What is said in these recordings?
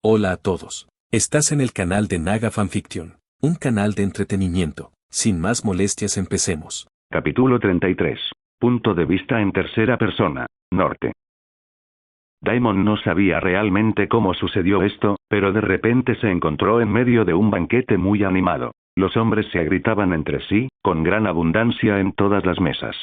Hola a todos. Estás en el canal de Naga Fanfiction, un canal de entretenimiento. Sin más molestias, empecemos. Capítulo 33. Punto de vista en tercera persona. Norte. Daimon no sabía realmente cómo sucedió esto, pero de repente se encontró en medio de un banquete muy animado. Los hombres se gritaban entre sí, con gran abundancia en todas las mesas.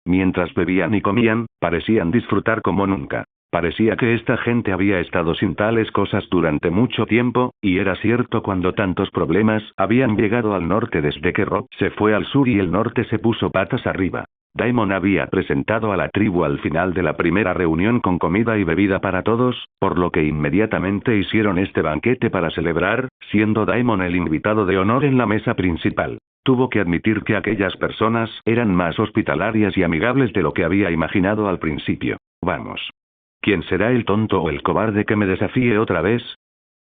Mientras bebían y comían, parecían disfrutar como nunca. Parecía que esta gente había estado sin tales cosas durante mucho tiempo, y era cierto cuando tantos problemas habían llegado al norte desde que Rob se fue al sur y el norte se puso patas arriba. Daimon había presentado a la tribu al final de la primera reunión con comida y bebida para todos, por lo que inmediatamente hicieron este banquete para celebrar, siendo Daimon el invitado de honor en la mesa principal. Tuvo que admitir que aquellas personas eran más hospitalarias y amigables de lo que había imaginado al principio. Vamos. ¿Quién será el tonto o el cobarde que me desafíe otra vez?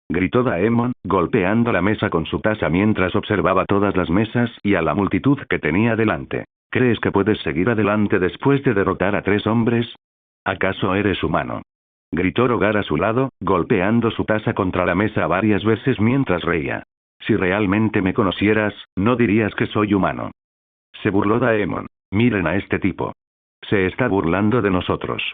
Gritó Daemon, golpeando la mesa con su taza mientras observaba todas las mesas y a la multitud que tenía delante. ¿Crees que puedes seguir adelante después de derrotar a 3 hombres? ¿Acaso eres humano? Gritó Rogar a su lado, golpeando su taza contra la mesa varias veces mientras reía. Si realmente me conocieras, no dirías que soy humano. Se burló Daemon. Miren a este tipo. Se está burlando de nosotros.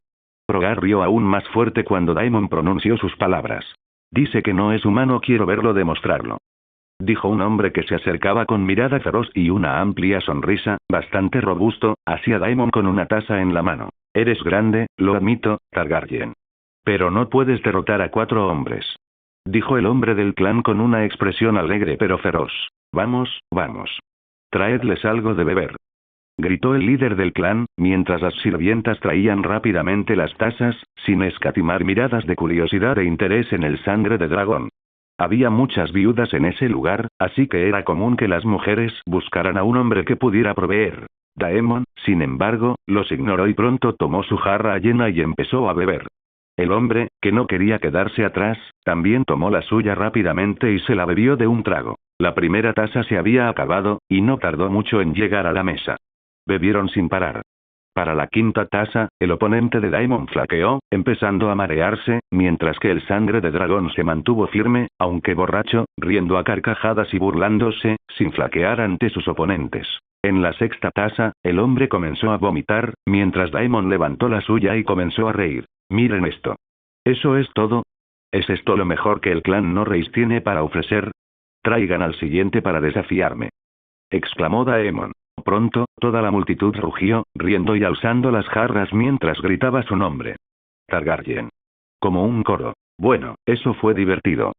Rogar rió aún más fuerte cuando Daemon pronunció sus palabras. Dice que no es humano, quiero verlo demostrarlo. Dijo un hombre que se acercaba con mirada feroz y una amplia sonrisa, bastante robusto, hacia Daemon con una taza en la mano. Eres grande, lo admito, Targaryen. Pero no puedes derrotar a 4 hombres. Dijo el hombre del clan con una expresión alegre pero feroz. Vamos, vamos. Traedles algo de beber. Gritó el líder del clan, mientras las sirvientas traían rápidamente las tazas, sin escatimar miradas de curiosidad e interés en el sangre de dragón. Había muchas viudas en ese lugar, así que era común que las mujeres buscaran a un hombre que pudiera proveer. Daemon, sin embargo, los ignoró y pronto tomó su jarra llena y empezó a beber. El hombre, que no quería quedarse atrás, también tomó la suya rápidamente y se la bebió de un trago. La primera taza se había acabado, y no tardó mucho en llegar a la mesa. Bebieron sin parar. Para la 5ª taza, el oponente de Daemon flaqueó, empezando a marearse, mientras que el sangre de dragón se mantuvo firme, aunque borracho, riendo a carcajadas y burlándose, sin flaquear ante sus oponentes. En la 6ª taza, el hombre comenzó a vomitar, mientras Daemon levantó la suya y comenzó a reír. Miren esto. ¿Eso es todo? ¿Es esto lo mejor que el clan Norreis tiene para ofrecer? Traigan al siguiente para desafiarme. Exclamó Daemon. Pronto, toda la multitud rugió, riendo y alzando las jarras mientras gritaba su nombre. Targaryen. Como un coro. Bueno, eso fue divertido.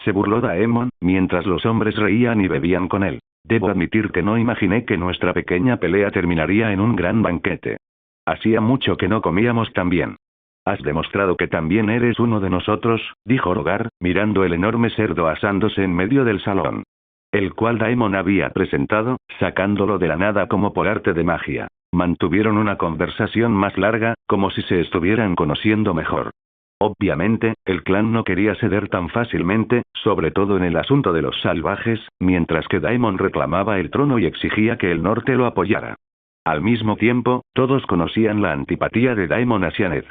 Se burló Daemon, mientras los hombres reían y bebían con él. Debo admitir que no imaginé que nuestra pequeña pelea terminaría en un gran banquete. Hacía mucho que no comíamos tan bien. Has demostrado que también eres uno de nosotros, dijo Rogar, mirando el enorme cerdo asándose en medio del salón. El cual Daemon había presentado, sacándolo de la nada como por arte de magia. Mantuvieron una conversación más larga, como si se estuvieran conociendo mejor. Obviamente, el clan no quería ceder tan fácilmente, sobre todo en el asunto de los salvajes, mientras que Daemon reclamaba el trono y exigía que el norte lo apoyara. Al mismo tiempo, todos conocían la antipatía de Daemon hacia Ned.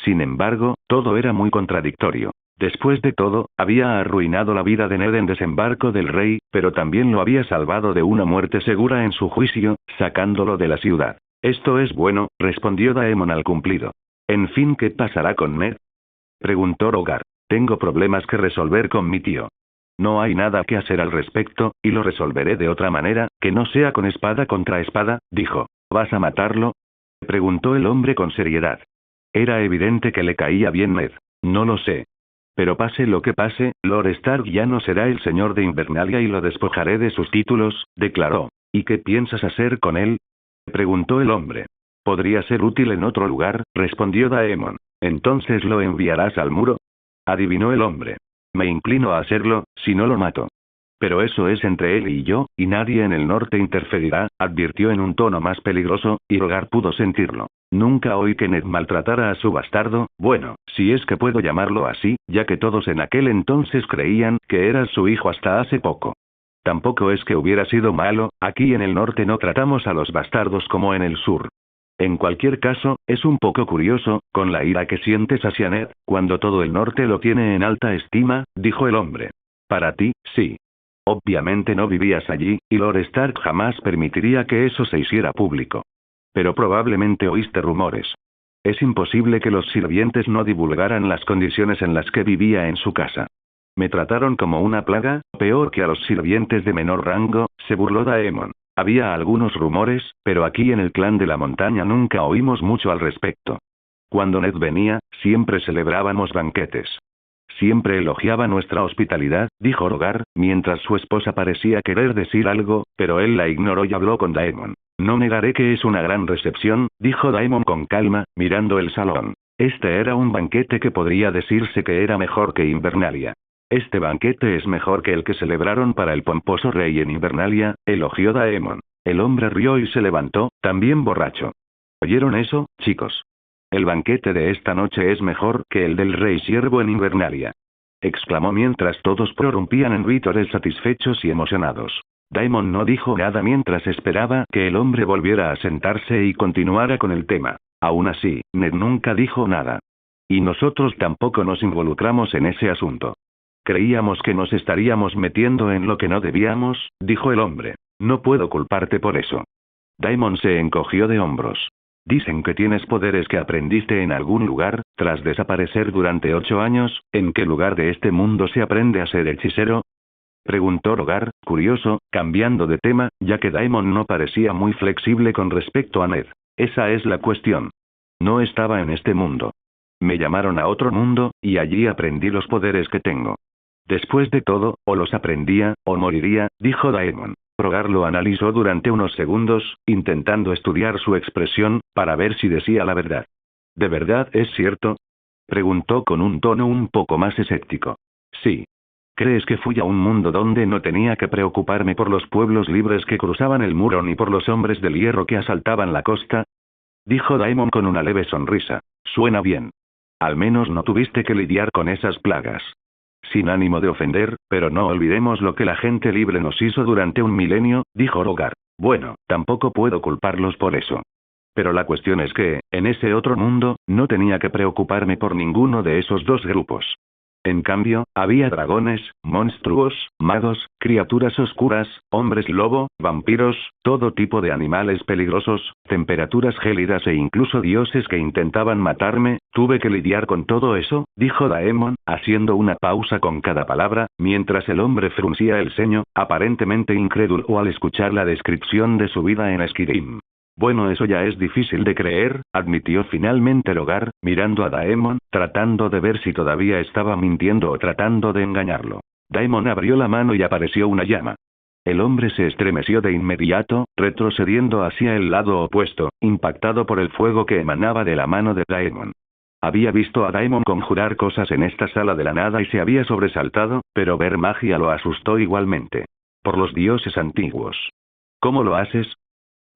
Sin embargo, todo era muy contradictorio. Después de todo, había arruinado la vida de Ned en Desembarco del Rey, pero también lo había salvado de una muerte segura en su juicio, sacándolo de la ciudad. Esto es bueno, respondió Daemon al cumplido. En fin, ¿qué pasará con Ned? Preguntó Rogar. Tengo problemas que resolver con mi tío. No hay nada que hacer al respecto, y lo resolveré de otra manera, que no sea con espada contra espada, dijo. ¿Vas a matarlo? Preguntó el hombre con seriedad. Era evidente que le caía bien Ned. No lo sé. Pero pase lo que pase, Lord Stark ya no será el señor de Invernalia y lo despojaré de sus títulos, declaró. ¿Y qué piensas hacer con él? Preguntó el hombre. Podría ser útil en otro lugar, respondió Daemon. ¿Entonces lo enviarás al muro? Adivinó el hombre. Me inclino a hacerlo, si no lo mato. Pero eso es entre él y yo, y nadie en el norte interferirá, advirtió en un tono más peligroso, y Rogar pudo sentirlo. Nunca oí que Ned maltratara a su bastardo, bueno, si es que puedo llamarlo así, ya que todos en aquel entonces creían que era su hijo hasta hace poco. Tampoco es que hubiera sido malo, aquí en el norte no tratamos a los bastardos como en el sur. En cualquier caso, es un poco curioso, con la ira que sientes hacia Ned, cuando todo el norte lo tiene en alta estima, dijo el hombre. Para ti, sí. Obviamente no vivías allí, y Lord Stark jamás permitiría que eso se hiciera público. Pero probablemente oíste rumores. Es imposible que los sirvientes no divulgaran las condiciones en las que vivía en su casa. Me trataron como una plaga, peor que a los sirvientes de menor rango, se burló Daemon. Había algunos rumores, pero aquí en el clan de la montaña nunca oímos mucho al respecto. Cuando Ned venía, siempre celebrábamos banquetes. Siempre elogiaba nuestra hospitalidad, dijo Rogar, mientras su esposa parecía querer decir algo, pero él la ignoró y habló con Daemon. No negaré que es una gran recepción, dijo Daemon con calma, mirando el salón. Este era un banquete que podría decirse que era mejor que Invernalia. Este banquete es mejor que el que celebraron para el pomposo rey en Invernalia, elogió Daemon. El hombre rió y se levantó, también borracho. ¿Oyeron eso, chicos? El banquete de esta noche es mejor que el del rey siervo en Invernalia. Exclamó mientras todos prorrumpían en vítores satisfechos y emocionados. Daemon no dijo nada mientras esperaba que el hombre volviera a sentarse y continuara con el tema. Aún así, Ned nunca dijo nada. Y nosotros tampoco nos involucramos en ese asunto. Creíamos que nos estaríamos metiendo en lo que no debíamos, dijo el hombre. No puedo culparte por eso. Daemon se encogió de hombros. Dicen que tienes poderes que aprendiste en algún lugar, tras desaparecer durante 8 años. ¿En qué lugar de este mundo se aprende a ser hechicero? Preguntó Rogar, curioso, cambiando de tema, ya que Daemon no parecía muy flexible con respecto a Ned. Esa es la cuestión. No estaba en este mundo. Me llamaron a otro mundo, y allí aprendí los poderes que tengo. Después de todo, o los aprendía, o moriría, dijo Daemon. Rogar lo analizó durante unos segundos, intentando estudiar su expresión, para ver si decía la verdad. ¿De verdad es cierto? Preguntó con un tono un poco más escéptico. Sí. ¿Crees que fui a un mundo donde no tenía que preocuparme por los pueblos libres que cruzaban el muro ni por los hombres del hierro que asaltaban la costa? Dijo Daemon con una leve sonrisa. Suena bien. Al menos no tuviste que lidiar con esas plagas. Sin ánimo de ofender, pero no olvidemos lo que la gente libre nos hizo durante un milenio, dijo Rogar. Bueno, tampoco puedo culparlos por eso. Pero la cuestión es que, en ese otro mundo, no tenía que preocuparme por ninguno de esos dos grupos. En cambio, había dragones, monstruos, magos, criaturas oscuras, hombres lobo, vampiros, todo tipo de animales peligrosos, temperaturas gélidas e incluso dioses que intentaban matarme. Tuve que lidiar con todo eso, dijo Daemon, haciendo una pausa con cada palabra, mientras el hombre fruncía el ceño, aparentemente incrédulo al escuchar la descripción de su vida en Skyrim. Bueno, eso ya es difícil de creer, admitió finalmente Rogar, mirando a Daemon, tratando de ver si todavía estaba mintiendo o tratando de engañarlo. Daemon abrió la mano y apareció una llama. El hombre se estremeció de inmediato, retrocediendo hacia el lado opuesto, impactado por el fuego que emanaba de la mano de Daemon. Había visto a Daemon conjurar cosas en esta sala de la nada y se había sobresaltado, pero ver magia lo asustó igualmente. Por los dioses antiguos. ¿Cómo lo haces?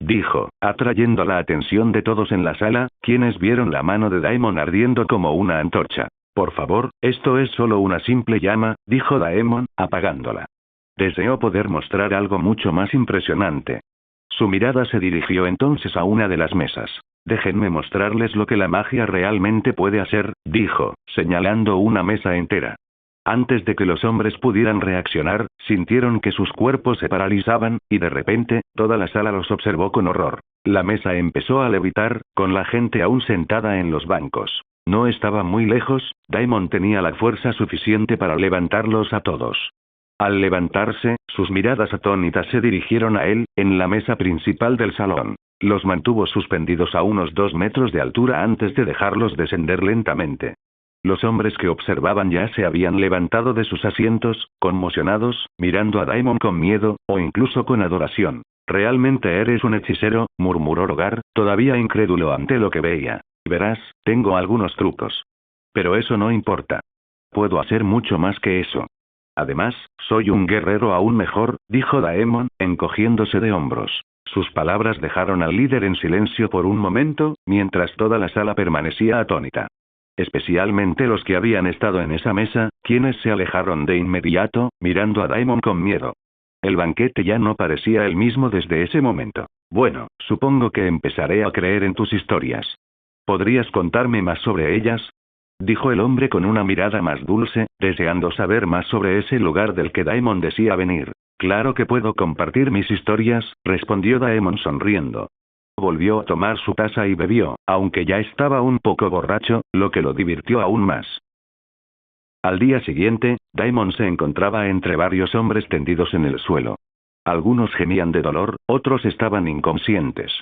Dijo, atrayendo la atención de todos en la sala, quienes vieron la mano de Daemon ardiendo como una antorcha. Por favor, esto es solo una simple llama, dijo Daemon, apagándola. Deseó poder mostrar algo mucho más impresionante. Su mirada se dirigió entonces a una de las mesas. Déjenme mostrarles lo que la magia realmente puede hacer, dijo, señalando una mesa entera. Antes de que los hombres pudieran reaccionar, sintieron que sus cuerpos se paralizaban, y de repente, toda la sala los observó con horror. La mesa empezó a levitar, con la gente aún sentada en los bancos. No estaba muy lejos, Daemon tenía la fuerza suficiente para levantarlos a todos. Al levantarse, sus miradas atónitas se dirigieron a él, en la mesa principal del salón. Los mantuvo suspendidos a unos 2 metros de altura antes de dejarlos descender lentamente. Los hombres que observaban ya se habían levantado de sus asientos, conmocionados, mirando a Daemon con miedo, o incluso con adoración. «¿Realmente eres un hechicero?», murmuró Rogar, todavía incrédulo ante lo que veía. «Verás, tengo algunos trucos. Pero eso no importa. Puedo hacer mucho más que eso. Además, soy un guerrero aún mejor», dijo Daemon, encogiéndose de hombros. Sus palabras dejaron al líder en silencio por un momento, mientras toda la sala permanecía atónita. Especialmente los que habían estado en esa mesa, quienes se alejaron de inmediato, mirando a Daemon con miedo. El banquete ya no parecía el mismo desde ese momento. Bueno, supongo que empezaré a creer en tus historias. ¿Podrías contarme más sobre ellas? Dijo el hombre con una mirada más dulce, deseando saber más sobre ese lugar del que Daemon decía venir. Claro que puedo compartir mis historias, respondió Daemon sonriendo. Volvió a tomar su taza y bebió, aunque ya estaba un poco borracho, lo que lo divirtió aún más. Al día siguiente, Daemon se encontraba entre varios hombres tendidos en el suelo. Algunos gemían de dolor, otros estaban inconscientes.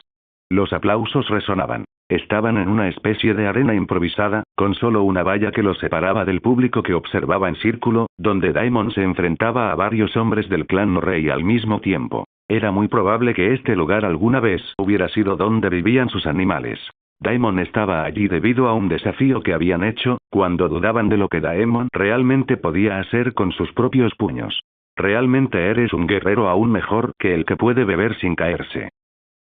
Los aplausos resonaban. Estaban en una especie de arena improvisada, con solo una valla que los separaba del público que observaba en círculo, donde Daemon se enfrentaba a varios hombres del clan Norrey al mismo tiempo. Era muy probable que este lugar alguna vez hubiera sido donde vivían sus animales. Daemon estaba allí debido a un desafío que habían hecho, cuando dudaban de lo que Daemon realmente podía hacer con sus propios puños. Realmente eres un guerrero aún mejor que el que puede beber sin caerse.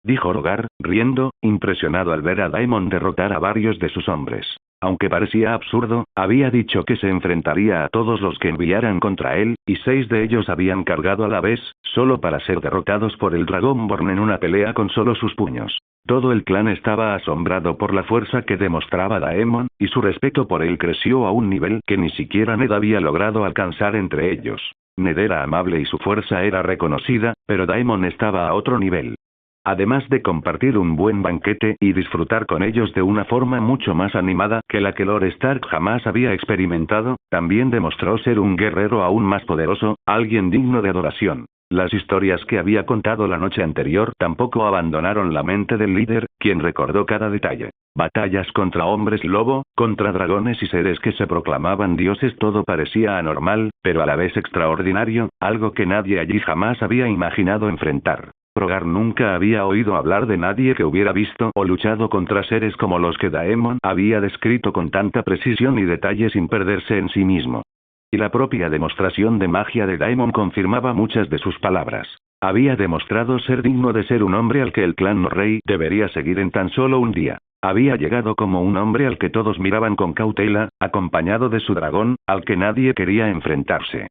Dijo Rogar, riendo, impresionado al ver a Daemon derrotar a varios de sus hombres. Aunque parecía absurdo, había dicho que se enfrentaría a todos los que enviaran contra él, y 6 de ellos habían cargado a la vez, solo para ser derrotados por el Dragonborn en una pelea con solo sus puños. Todo el clan estaba asombrado por la fuerza que demostraba Daemon, y su respeto por él creció a un nivel que ni siquiera Ned había logrado alcanzar entre ellos. Ned era amable y su fuerza era reconocida, pero Daemon estaba a otro nivel. Además de compartir un buen banquete y disfrutar con ellos de una forma mucho más animada que la que Lord Stark jamás había experimentado, también demostró ser un guerrero aún más poderoso, alguien digno de adoración. Las historias que había contado la noche anterior tampoco abandonaron la mente del líder, quien recordó cada detalle. Batallas contra hombres lobo, contra dragones y seres que se proclamaban dioses, todo parecía anormal, pero a la vez extraordinario, algo que nadie allí jamás había imaginado enfrentar. Rogar nunca había oído hablar de nadie que hubiera visto o luchado contra seres como los que Daemon había descrito con tanta precisión y detalle sin perderse en sí mismo. Y la propia demostración de magia de Daemon confirmaba muchas de sus palabras. Había demostrado ser digno de ser un hombre al que el clan Norrey debería seguir en tan solo un día. Había llegado como un hombre al que todos miraban con cautela, acompañado de su dragón, al que nadie quería enfrentarse.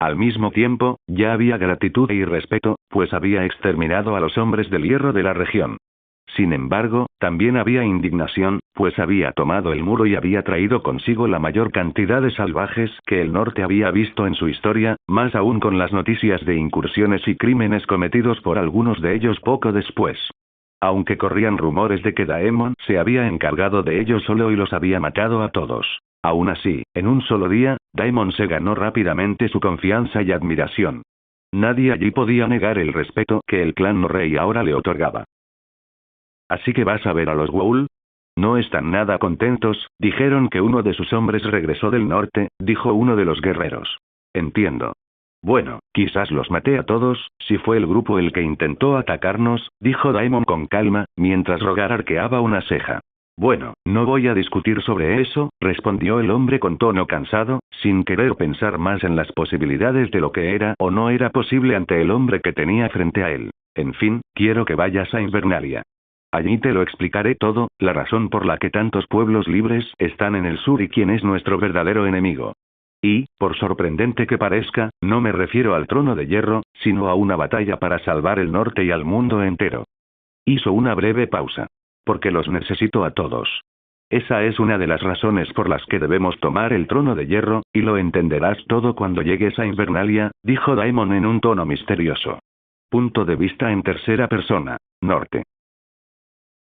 Al mismo tiempo, ya había gratitud y respeto, pues había exterminado a los hombres del hierro de la región. Sin embargo, también había indignación, pues había tomado el muro y había traído consigo la mayor cantidad de salvajes que el norte había visto en su historia, más aún con las noticias de incursiones y crímenes cometidos por algunos de ellos poco después. Aunque corrían rumores de que Daemon se había encargado de ellos solo y los había matado a todos. Aún así, en un solo día, Daemon se ganó rápidamente su confianza y admiración. Nadie allí podía negar el respeto que el clan Norrey ahora le otorgaba. ¿Así que vas a ver a los Whoul? No están nada contentos, dijeron que uno de sus hombres regresó del norte, dijo uno de los guerreros. Entiendo. Bueno, quizás los maté a todos, si fue el grupo el que intentó atacarnos, dijo Daemon con calma, mientras Rogar arqueaba una ceja. Bueno, no voy a discutir sobre eso, respondió el hombre con tono cansado, sin querer pensar más en las posibilidades de lo que era o no era posible ante el hombre que tenía frente a él. En fin, quiero que vayas a Invernalia. Allí te lo explicaré todo, la razón por la que tantos pueblos libres están en el sur y quién es nuestro verdadero enemigo. Y, por sorprendente que parezca, no me refiero al trono de hierro, sino a una batalla para salvar el norte y al mundo entero. Hizo una breve pausa. Porque los necesito a todos. Esa es una de las razones por las que debemos tomar el trono de hierro, y lo entenderás todo cuando llegues a Invernalia, dijo Daemon en un tono misterioso. Punto de vista en tercera persona, norte.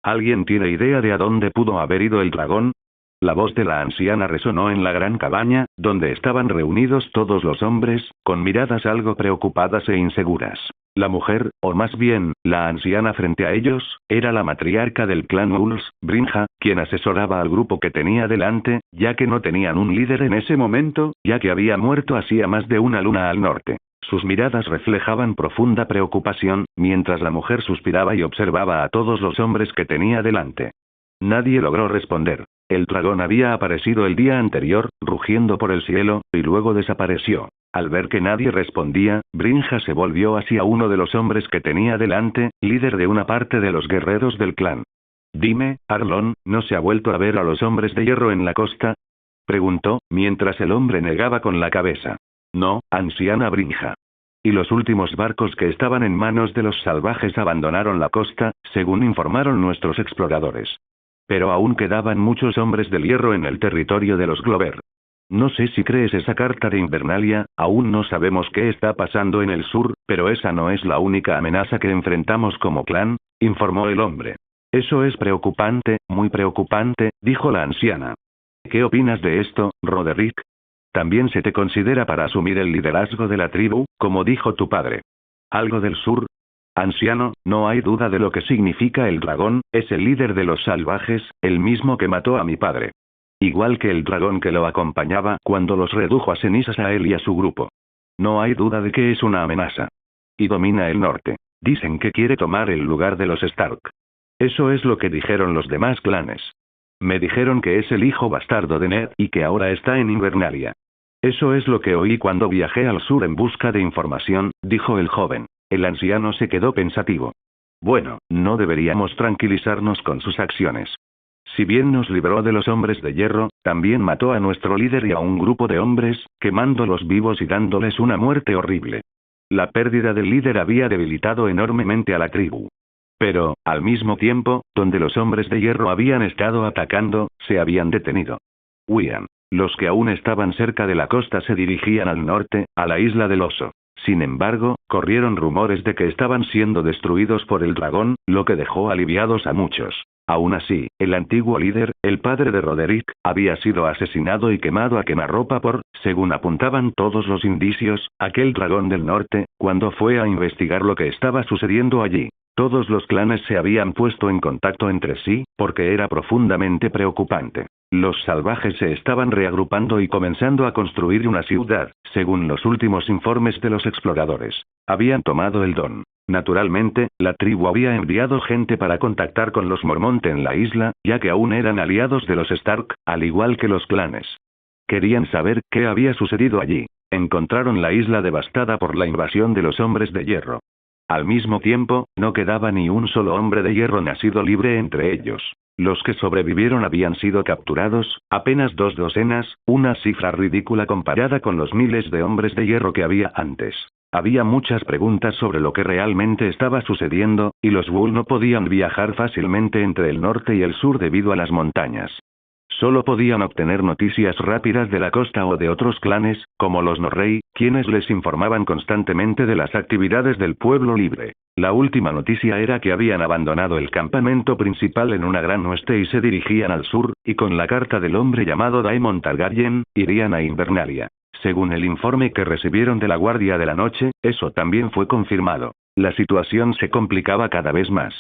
¿Alguien tiene idea de a dónde pudo haber ido el dragón? La voz de la anciana resonó en la gran cabaña, donde estaban reunidos todos los hombres, con miradas algo preocupadas e inseguras. La mujer, o más bien, la anciana frente a ellos, era la matriarca del clan Uls, Brinja, quien asesoraba al grupo que tenía delante, ya que no tenían un líder en ese momento, ya que había muerto hacía más de una luna al norte. Sus miradas reflejaban profunda preocupación, mientras la mujer suspiraba y observaba a todos los hombres que tenía delante. Nadie logró responder. El dragón había aparecido el día anterior, rugiendo por el cielo, y luego desapareció. Al ver que nadie respondía, Brinja se volvió hacia uno de los hombres que tenía delante, líder de una parte de los guerreros del clan. Dime, Arlon, ¿no se ha vuelto a ver a los hombres de hierro en la costa? Preguntó, mientras el hombre negaba con la cabeza. No, anciana Brinja. y los últimos barcos que estaban en manos de los salvajes abandonaron la costa, según informaron nuestros exploradores. Pero aún quedaban muchos hombres del hierro en el territorio de los Glover. No sé si crees esa carta de Invernalia, aún no sabemos qué está pasando en el sur, pero esa no es la única amenaza que enfrentamos como clan, informó el hombre. Eso es preocupante, muy preocupante, dijo la anciana. ¿Qué opinas de esto, Roderick? También se te considera para asumir el liderazgo de la tribu, como dijo tu padre. ¿Algo del sur? Anciano, no hay duda de lo que significa el dragón, es el líder de los salvajes, el mismo que mató a mi padre. Igual que el dragón que lo acompañaba cuando los redujo a cenizas a él y a su grupo. No hay duda de que es una amenaza. Y domina el norte. Dicen que quiere tomar el lugar de los Stark. Eso es lo que dijeron los demás clanes. Me dijeron que es el hijo bastardo de Ned y que ahora está en Invernalia. Eso es lo que oí cuando viajé al sur en busca de información, dijo el joven. El anciano se quedó pensativo. Bueno, no deberíamos tranquilizarnos con sus acciones. Si bien nos libró de los hombres de hierro, también mató a nuestro líder y a un grupo de hombres, quemándolos vivos y dándoles una muerte horrible. La pérdida del líder había debilitado enormemente a la tribu. Pero, al mismo tiempo, donde los hombres de hierro habían estado atacando, se habían detenido. Huían. Los que aún estaban cerca de la costa se dirigían al norte, a la isla del oso. Sin embargo, corrieron rumores de que estaban siendo destruidos por el dragón, lo que dejó aliviados a muchos. Aún así, el antiguo líder, el padre de Roderick, había sido asesinado y quemado a quemarropa por, según apuntaban todos los indicios, aquel dragón del norte, cuando fue a investigar lo que estaba sucediendo allí. Todos los clanes se habían puesto en contacto entre sí, porque era profundamente preocupante. Los salvajes se estaban reagrupando y comenzando a construir una ciudad, según los últimos informes de los exploradores. Habían tomado el Don. Naturalmente, la tribu había enviado gente para contactar con los Mormont en la isla, ya que aún eran aliados de los Stark, al igual que los clanes. Querían saber qué había sucedido allí. Encontraron la isla devastada por la invasión de los hombres de hierro. Al mismo tiempo, no quedaba ni un solo hombre de hierro nacido libre entre ellos. Los que sobrevivieron habían sido capturados, apenas 2 docenas, una cifra ridícula comparada con los miles de hombres de hierro que había antes. Había muchas preguntas sobre lo que realmente estaba sucediendo, y los Wool no podían viajar fácilmente entre el norte y el sur debido a las montañas. Solo podían obtener noticias rápidas de la costa o de otros clanes, como los Norrey, quienes les informaban constantemente de las actividades del pueblo libre. La última noticia era que habían abandonado el campamento principal en una gran oeste y se dirigían al sur, y con la carta del hombre llamado Daemon Targaryen, irían a Invernalia. Según el informe que recibieron de la Guardia de la Noche, eso también fue confirmado. La situación se complicaba cada vez más.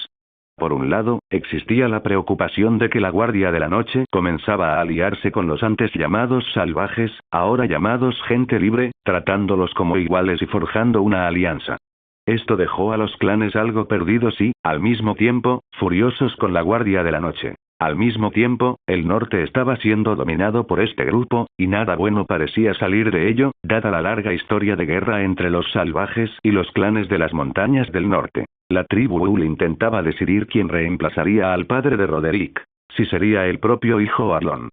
Por un lado, existía la preocupación de que la Guardia de la Noche comenzaba a aliarse con los antes llamados salvajes, ahora llamados gente libre, tratándolos como iguales y forjando una alianza. Esto dejó a los clanes algo perdidos y, al mismo tiempo, furiosos con la Guardia de la Noche. Al mismo tiempo, el norte estaba siendo dominado por este grupo, y nada bueno parecía salir de ello, dada la larga historia de guerra entre los salvajes y los clanes de las montañas del norte. La tribu Wool intentaba decidir quién reemplazaría al padre de Roderick, si sería el propio hijo Arlon.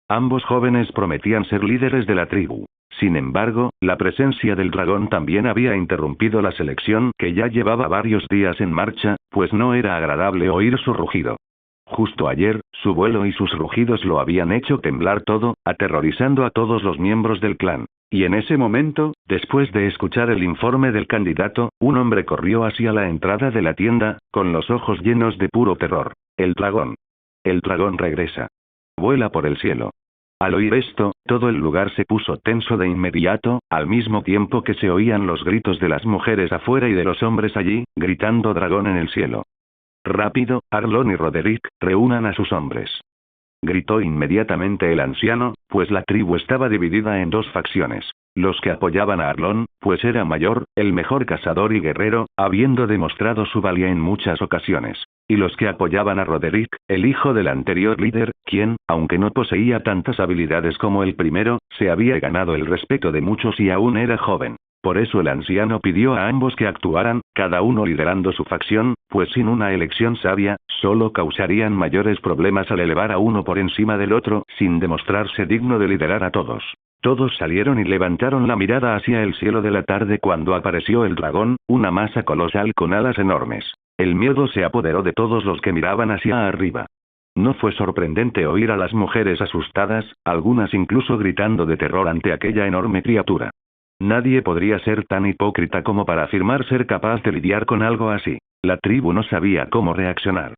Ambos jóvenes prometían ser líderes de la tribu. Sin embargo, la presencia del dragón también había interrumpido la selección que ya llevaba varios días en marcha, pues no era agradable oír su rugido. Justo ayer, su vuelo y sus rugidos lo habían hecho temblar todo, aterrorizando a todos los miembros del clan. Y en ese momento, después de escuchar el informe del candidato, un hombre corrió hacia la entrada de la tienda, con los ojos llenos de puro terror. El dragón. El dragón regresa. Vuela por el cielo. Al oír esto, todo el lugar se puso tenso de inmediato, al mismo tiempo que se oían los gritos de las mujeres afuera y de los hombres allí, gritando dragón en el cielo. Rápido, Arlon y Roderick, reúnan a sus hombres. Gritó inmediatamente el anciano, pues la tribu estaba dividida en 2 facciones. Los que apoyaban a Arlon, pues era mayor, el mejor cazador y guerrero, habiendo demostrado su valía en muchas ocasiones. Y los que apoyaban a Roderick, el hijo del anterior líder, quien, aunque no poseía tantas habilidades como el primero, se había ganado el respeto de muchos y aún era joven. Por eso el anciano pidió a ambos que actuaran, cada uno liderando su facción, pues sin una elección sabia, solo causarían mayores problemas al elevar a uno por encima del otro, sin demostrarse digno de liderar a todos. Todos salieron y levantaron la mirada hacia el cielo de la tarde cuando apareció el dragón, una masa colosal con alas enormes. El miedo se apoderó de todos los que miraban hacia arriba. No fue sorprendente oír a las mujeres asustadas, algunas incluso gritando de terror ante aquella enorme criatura. Nadie podría ser tan hipócrita como para afirmar ser capaz de lidiar con algo así. La tribu no sabía cómo reaccionar.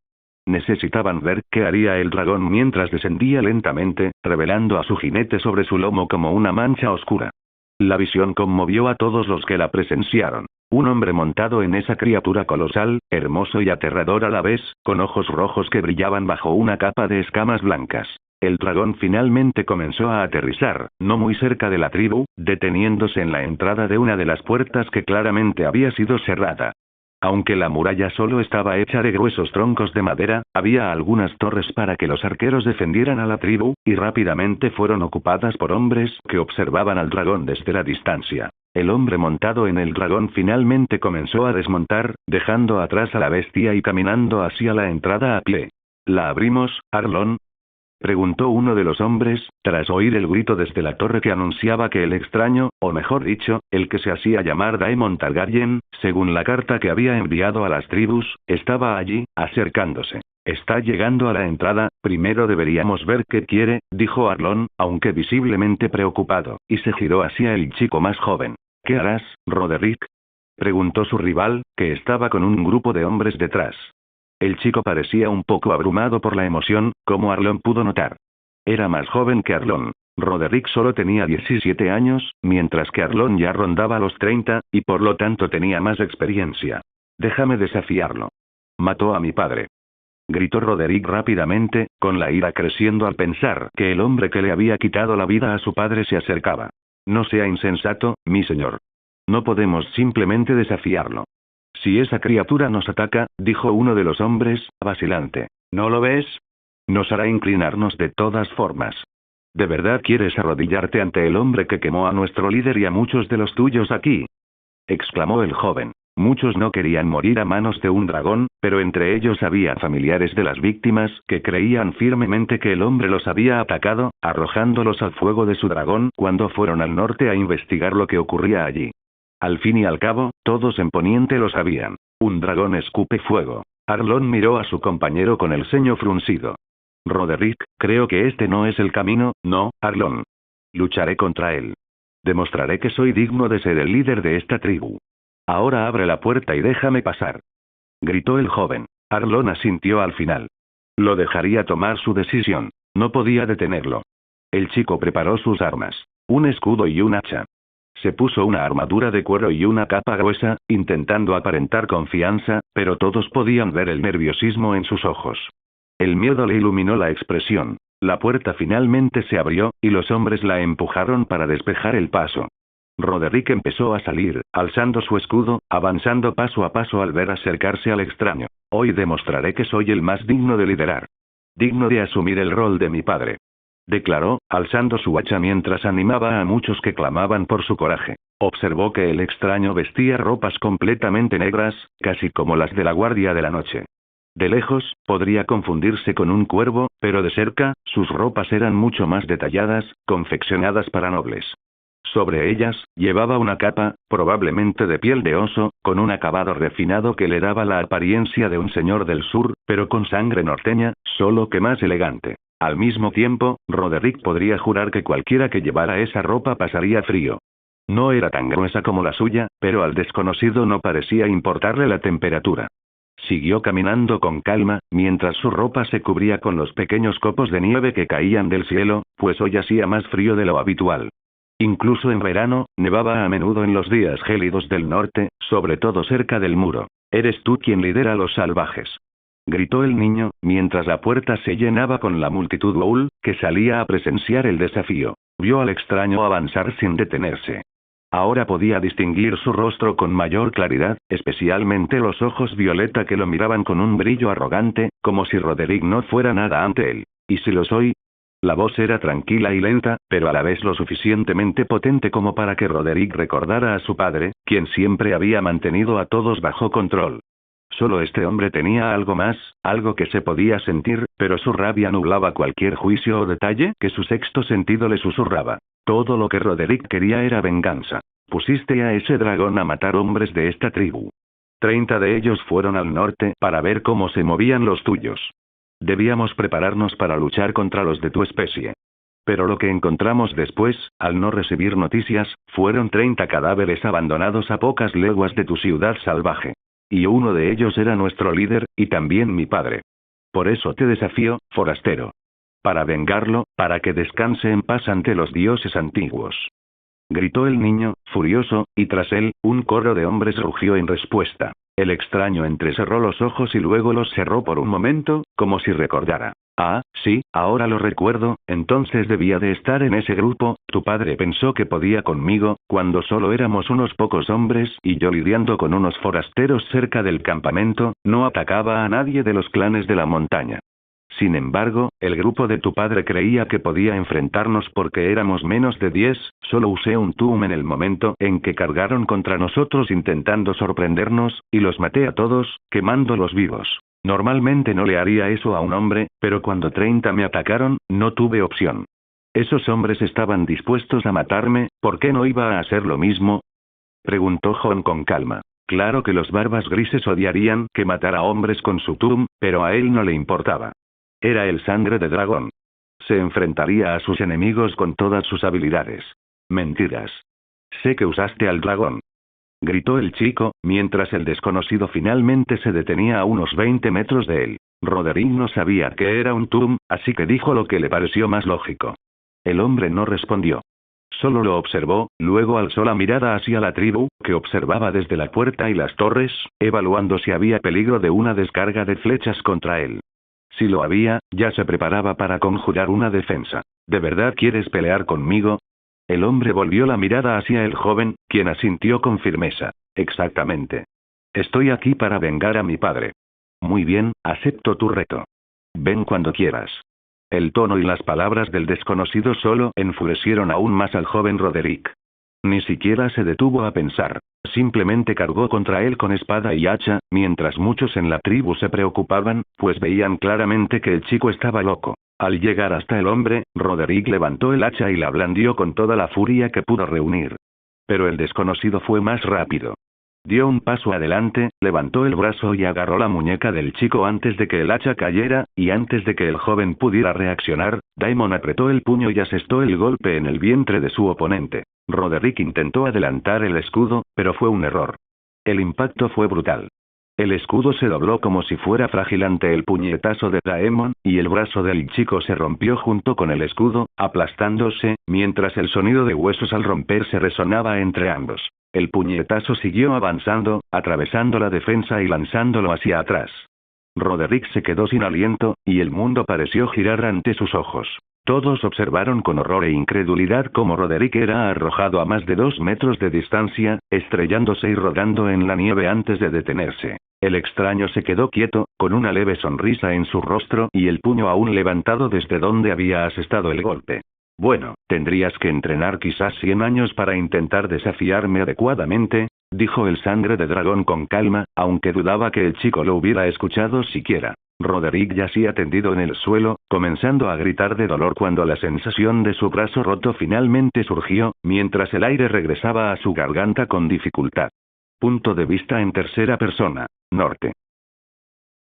Necesitaban ver qué haría el dragón mientras descendía lentamente, revelando a su jinete sobre su lomo como una mancha oscura. La visión conmovió a todos los que la presenciaron. Un hombre montado en esa criatura colosal, hermoso y aterrador a la vez, con ojos rojos que brillaban bajo una capa de escamas blancas. El dragón finalmente comenzó a aterrizar, no muy cerca de la tribu, deteniéndose en la entrada de una de las puertas que claramente había sido cerrada. Aunque la muralla solo estaba hecha de gruesos troncos de madera, había algunas torres para que los arqueros defendieran a la tribu, y rápidamente fueron ocupadas por hombres que observaban al dragón desde la distancia. El hombre montado en el dragón finalmente comenzó a desmontar, dejando atrás a la bestia y caminando hacia la entrada a pie. ¿La abrimos, Arlon?, preguntó uno de los hombres, tras oír el grito desde la torre que anunciaba que el extraño, o mejor dicho, el que se hacía llamar Daemon Targaryen, según la carta que había enviado a las tribus, estaba allí, acercándose. Está llegando a la entrada, primero deberíamos ver qué quiere, dijo Arlon, aunque visiblemente preocupado, y se giró hacia el chico más joven. ¿Qué harás, Roderick?, preguntó su rival, que estaba con un grupo de hombres detrás. El chico parecía un poco abrumado por la emoción, como Arlon pudo notar. Era más joven que Arlon. Roderick solo tenía 17 años, mientras que Arlon ya rondaba los 30, y por lo tanto tenía más experiencia. Déjame desafiarlo. Mató a mi padre. Gritó Roderick rápidamente, con la ira creciendo al pensar que el hombre que le había quitado la vida a su padre se acercaba. No sea insensato, mi señor. No podemos simplemente desafiarlo. Si esa criatura nos ataca, dijo uno de los hombres, vacilante. ¿No lo ves? Nos hará inclinarnos de todas formas. ¿De verdad quieres arrodillarte ante el hombre que quemó a nuestro líder y a muchos de los tuyos aquí?, exclamó el joven. Muchos no querían morir a manos de un dragón, pero entre ellos había familiares de las víctimas que creían firmemente que el hombre los había atacado, arrojándolos al fuego de su dragón cuando fueron al norte a investigar lo que ocurría allí. Al fin y al cabo, todos en Poniente lo sabían. Un dragón escupe fuego. Arlon miró a su compañero con el ceño fruncido. Roderick, creo que este no es el camino, ¿no, Arlon? Lucharé contra él. Demostraré que soy digno de ser el líder de esta tribu. Ahora abre la puerta y déjame pasar. Gritó el joven. Arlon asintió al final. Lo dejaría tomar su decisión. No podía detenerlo. El chico preparó sus armas. Un escudo y un hacha. Se puso una armadura de cuero y una capa gruesa, intentando aparentar confianza, pero todos podían ver el nerviosismo en sus ojos. El miedo le iluminó la expresión. La puerta finalmente se abrió, y los hombres la empujaron para despejar el paso. Roderick empezó a salir, alzando su escudo, avanzando paso a paso al ver acercarse al extraño. Hoy demostraré que soy el más digno de liderar. Digno de asumir el rol de mi padre. Declaró, alzando su hacha mientras animaba a muchos que clamaban por su coraje. Observó que el extraño vestía ropas completamente negras, casi como las de la Guardia de la Noche. De lejos, podría confundirse con un cuervo, pero de cerca, sus ropas eran mucho más detalladas, confeccionadas para nobles. Sobre ellas, llevaba una capa, probablemente de piel de oso, con un acabado refinado que le daba la apariencia de un señor del sur, pero con sangre norteña, solo que más elegante. Al mismo tiempo, Roderick podría jurar que cualquiera que llevara esa ropa pasaría frío. No era tan gruesa como la suya, pero al desconocido no parecía importarle la temperatura. Siguió caminando con calma, mientras su ropa se cubría con los pequeños copos de nieve que caían del cielo, pues hoy hacía más frío de lo habitual. Incluso en verano, nevaba a menudo en los días gélidos del norte, sobre todo cerca del muro. «¿Eres tú quien lidera a los salvajes?», gritó el niño, mientras la puerta se llenaba con la multitud Oul, que salía a presenciar el desafío. Vio al extraño avanzar sin detenerse. Ahora podía distinguir su rostro con mayor claridad, especialmente los ojos violeta que lo miraban con un brillo arrogante, como si Roderick no fuera nada ante él. ¿Y si lo soy? La voz era tranquila y lenta, pero a la vez lo suficientemente potente como para que Roderick recordara a su padre, quien siempre había mantenido a todos bajo control. Solo este hombre tenía algo más, algo que se podía sentir, pero su rabia nublaba cualquier juicio o detalle que su sexto sentido le susurraba. Todo lo que Roderick quería era venganza. Pusiste a ese dragón a matar hombres de esta tribu. 30 de ellos fueron al norte para ver cómo se movían los tuyos. Debíamos prepararnos para luchar contra los de tu especie. Pero lo que encontramos después, al no recibir noticias, fueron 30 cadáveres abandonados a pocas leguas de tu ciudad salvaje. Y uno de ellos era nuestro líder, y también mi padre. Por eso te desafío, forastero. Para vengarlo, para que descanse en paz ante los dioses antiguos. Gritó el niño, furioso, y tras él, un coro de hombres rugió en respuesta. El extraño entrecerró los ojos y luego los cerró por un momento, como si recordara. Ah, sí, ahora lo recuerdo, entonces debía de estar en ese grupo. Tu padre pensó que podía conmigo, cuando solo éramos unos pocos hombres y yo lidiando con unos forasteros cerca del campamento, no atacaba a nadie de los clanes de la montaña. Sin embargo, el grupo de tu padre creía que podía enfrentarnos porque éramos menos de 10, solo usé un TUM en el momento en que cargaron contra nosotros intentando sorprendernos, y los maté a todos, quemándolos vivos. Normalmente no le haría eso a un hombre, pero cuando 30 me atacaron, no tuve opción. Esos hombres estaban dispuestos a matarme, ¿por qué no iba a hacer lo mismo? Preguntó Jon con calma. Claro que los barbas grises odiarían que matara hombres con su TUM, pero a él no le importaba. Era el sangre de dragón. Se enfrentaría a sus enemigos con todas sus habilidades. Mentiras. Sé que usaste al dragón. Gritó el chico, mientras el desconocido finalmente se detenía a unos 20 metros de él. Roderick no sabía que era un TUM, así que dijo lo que le pareció más lógico. El hombre no respondió. Solo lo observó, luego alzó la mirada hacia la tribu, que observaba desde la puerta y las torres, evaluando si había peligro de una descarga de flechas contra él. Si lo había, ya se preparaba para conjurar una defensa. ¿De verdad quieres pelear conmigo? El hombre volvió la mirada hacia el joven, quien asintió con firmeza. Exactamente. Estoy aquí para vengar a mi padre. Muy bien, acepto tu reto. Ven cuando quieras. El tono y las palabras del desconocido solo enfurecieron aún más al joven Roderick. Ni siquiera se detuvo a pensar. Simplemente cargó contra él con espada y hacha, mientras muchos en la tribu se preocupaban, pues veían claramente que el chico estaba loco. Al llegar hasta el hombre, Roderick levantó el hacha y la blandió con toda la furia que pudo reunir. Pero el desconocido fue más rápido. Dio un paso adelante, levantó el brazo y agarró la muñeca del chico antes de que el hacha cayera, y antes de que el joven pudiera reaccionar, Daemon apretó el puño y asestó el golpe en el vientre de su oponente. Roderick intentó adelantar el escudo, pero fue un error. El impacto fue brutal. El escudo se dobló como si fuera frágil ante el puñetazo de Daemon, y el brazo del chico se rompió junto con el escudo, aplastándose, mientras el sonido de huesos al romperse resonaba entre ambos. El puñetazo siguió avanzando, atravesando la defensa y lanzándolo hacia atrás. Roderick se quedó sin aliento, y el mundo pareció girar ante sus ojos. Todos observaron con horror e incredulidad cómo Roderick era arrojado a más de 2 metros de distancia, estrellándose y rodando en la nieve antes de detenerse. El extraño se quedó quieto, con una leve sonrisa en su rostro y el puño aún levantado desde donde había asestado el golpe. Bueno, tendrías que entrenar quizás 100 años para intentar desafiarme adecuadamente, dijo el sangre de dragón con calma, aunque dudaba que el chico lo hubiera escuchado siquiera. Roderick yacía tendido en el suelo, comenzando a gritar de dolor cuando la sensación de su brazo roto finalmente surgió, mientras el aire regresaba a su garganta con dificultad. Punto de vista en tercera persona, norte.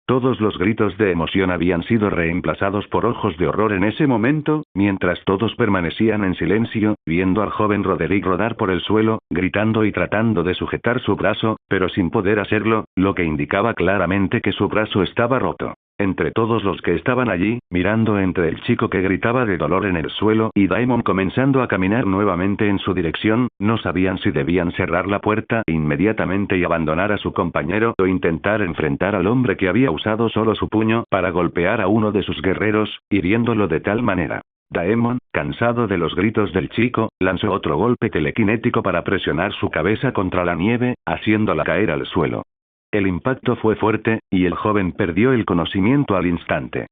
Todos los gritos de emoción habían sido reemplazados por ojos de horror en ese momento, mientras todos permanecían en silencio, viendo al joven Roderick rodar por el suelo, gritando y tratando de sujetar su brazo, pero sin poder hacerlo, lo que indicaba claramente que su brazo estaba roto. Entre todos los que estaban allí, mirando entre el chico que gritaba de dolor en el suelo y Daemon comenzando a caminar nuevamente en su dirección, no sabían si debían cerrar la puerta inmediatamente y abandonar a su compañero o intentar enfrentar al hombre que había usado solo su puño para golpear a uno de sus guerreros, hiriéndolo de tal manera. Daemon, cansado de los gritos del chico, lanzó otro golpe telequinético para presionar su cabeza contra la nieve, haciéndola caer al suelo. El impacto fue fuerte, y el joven perdió el conocimiento al instante.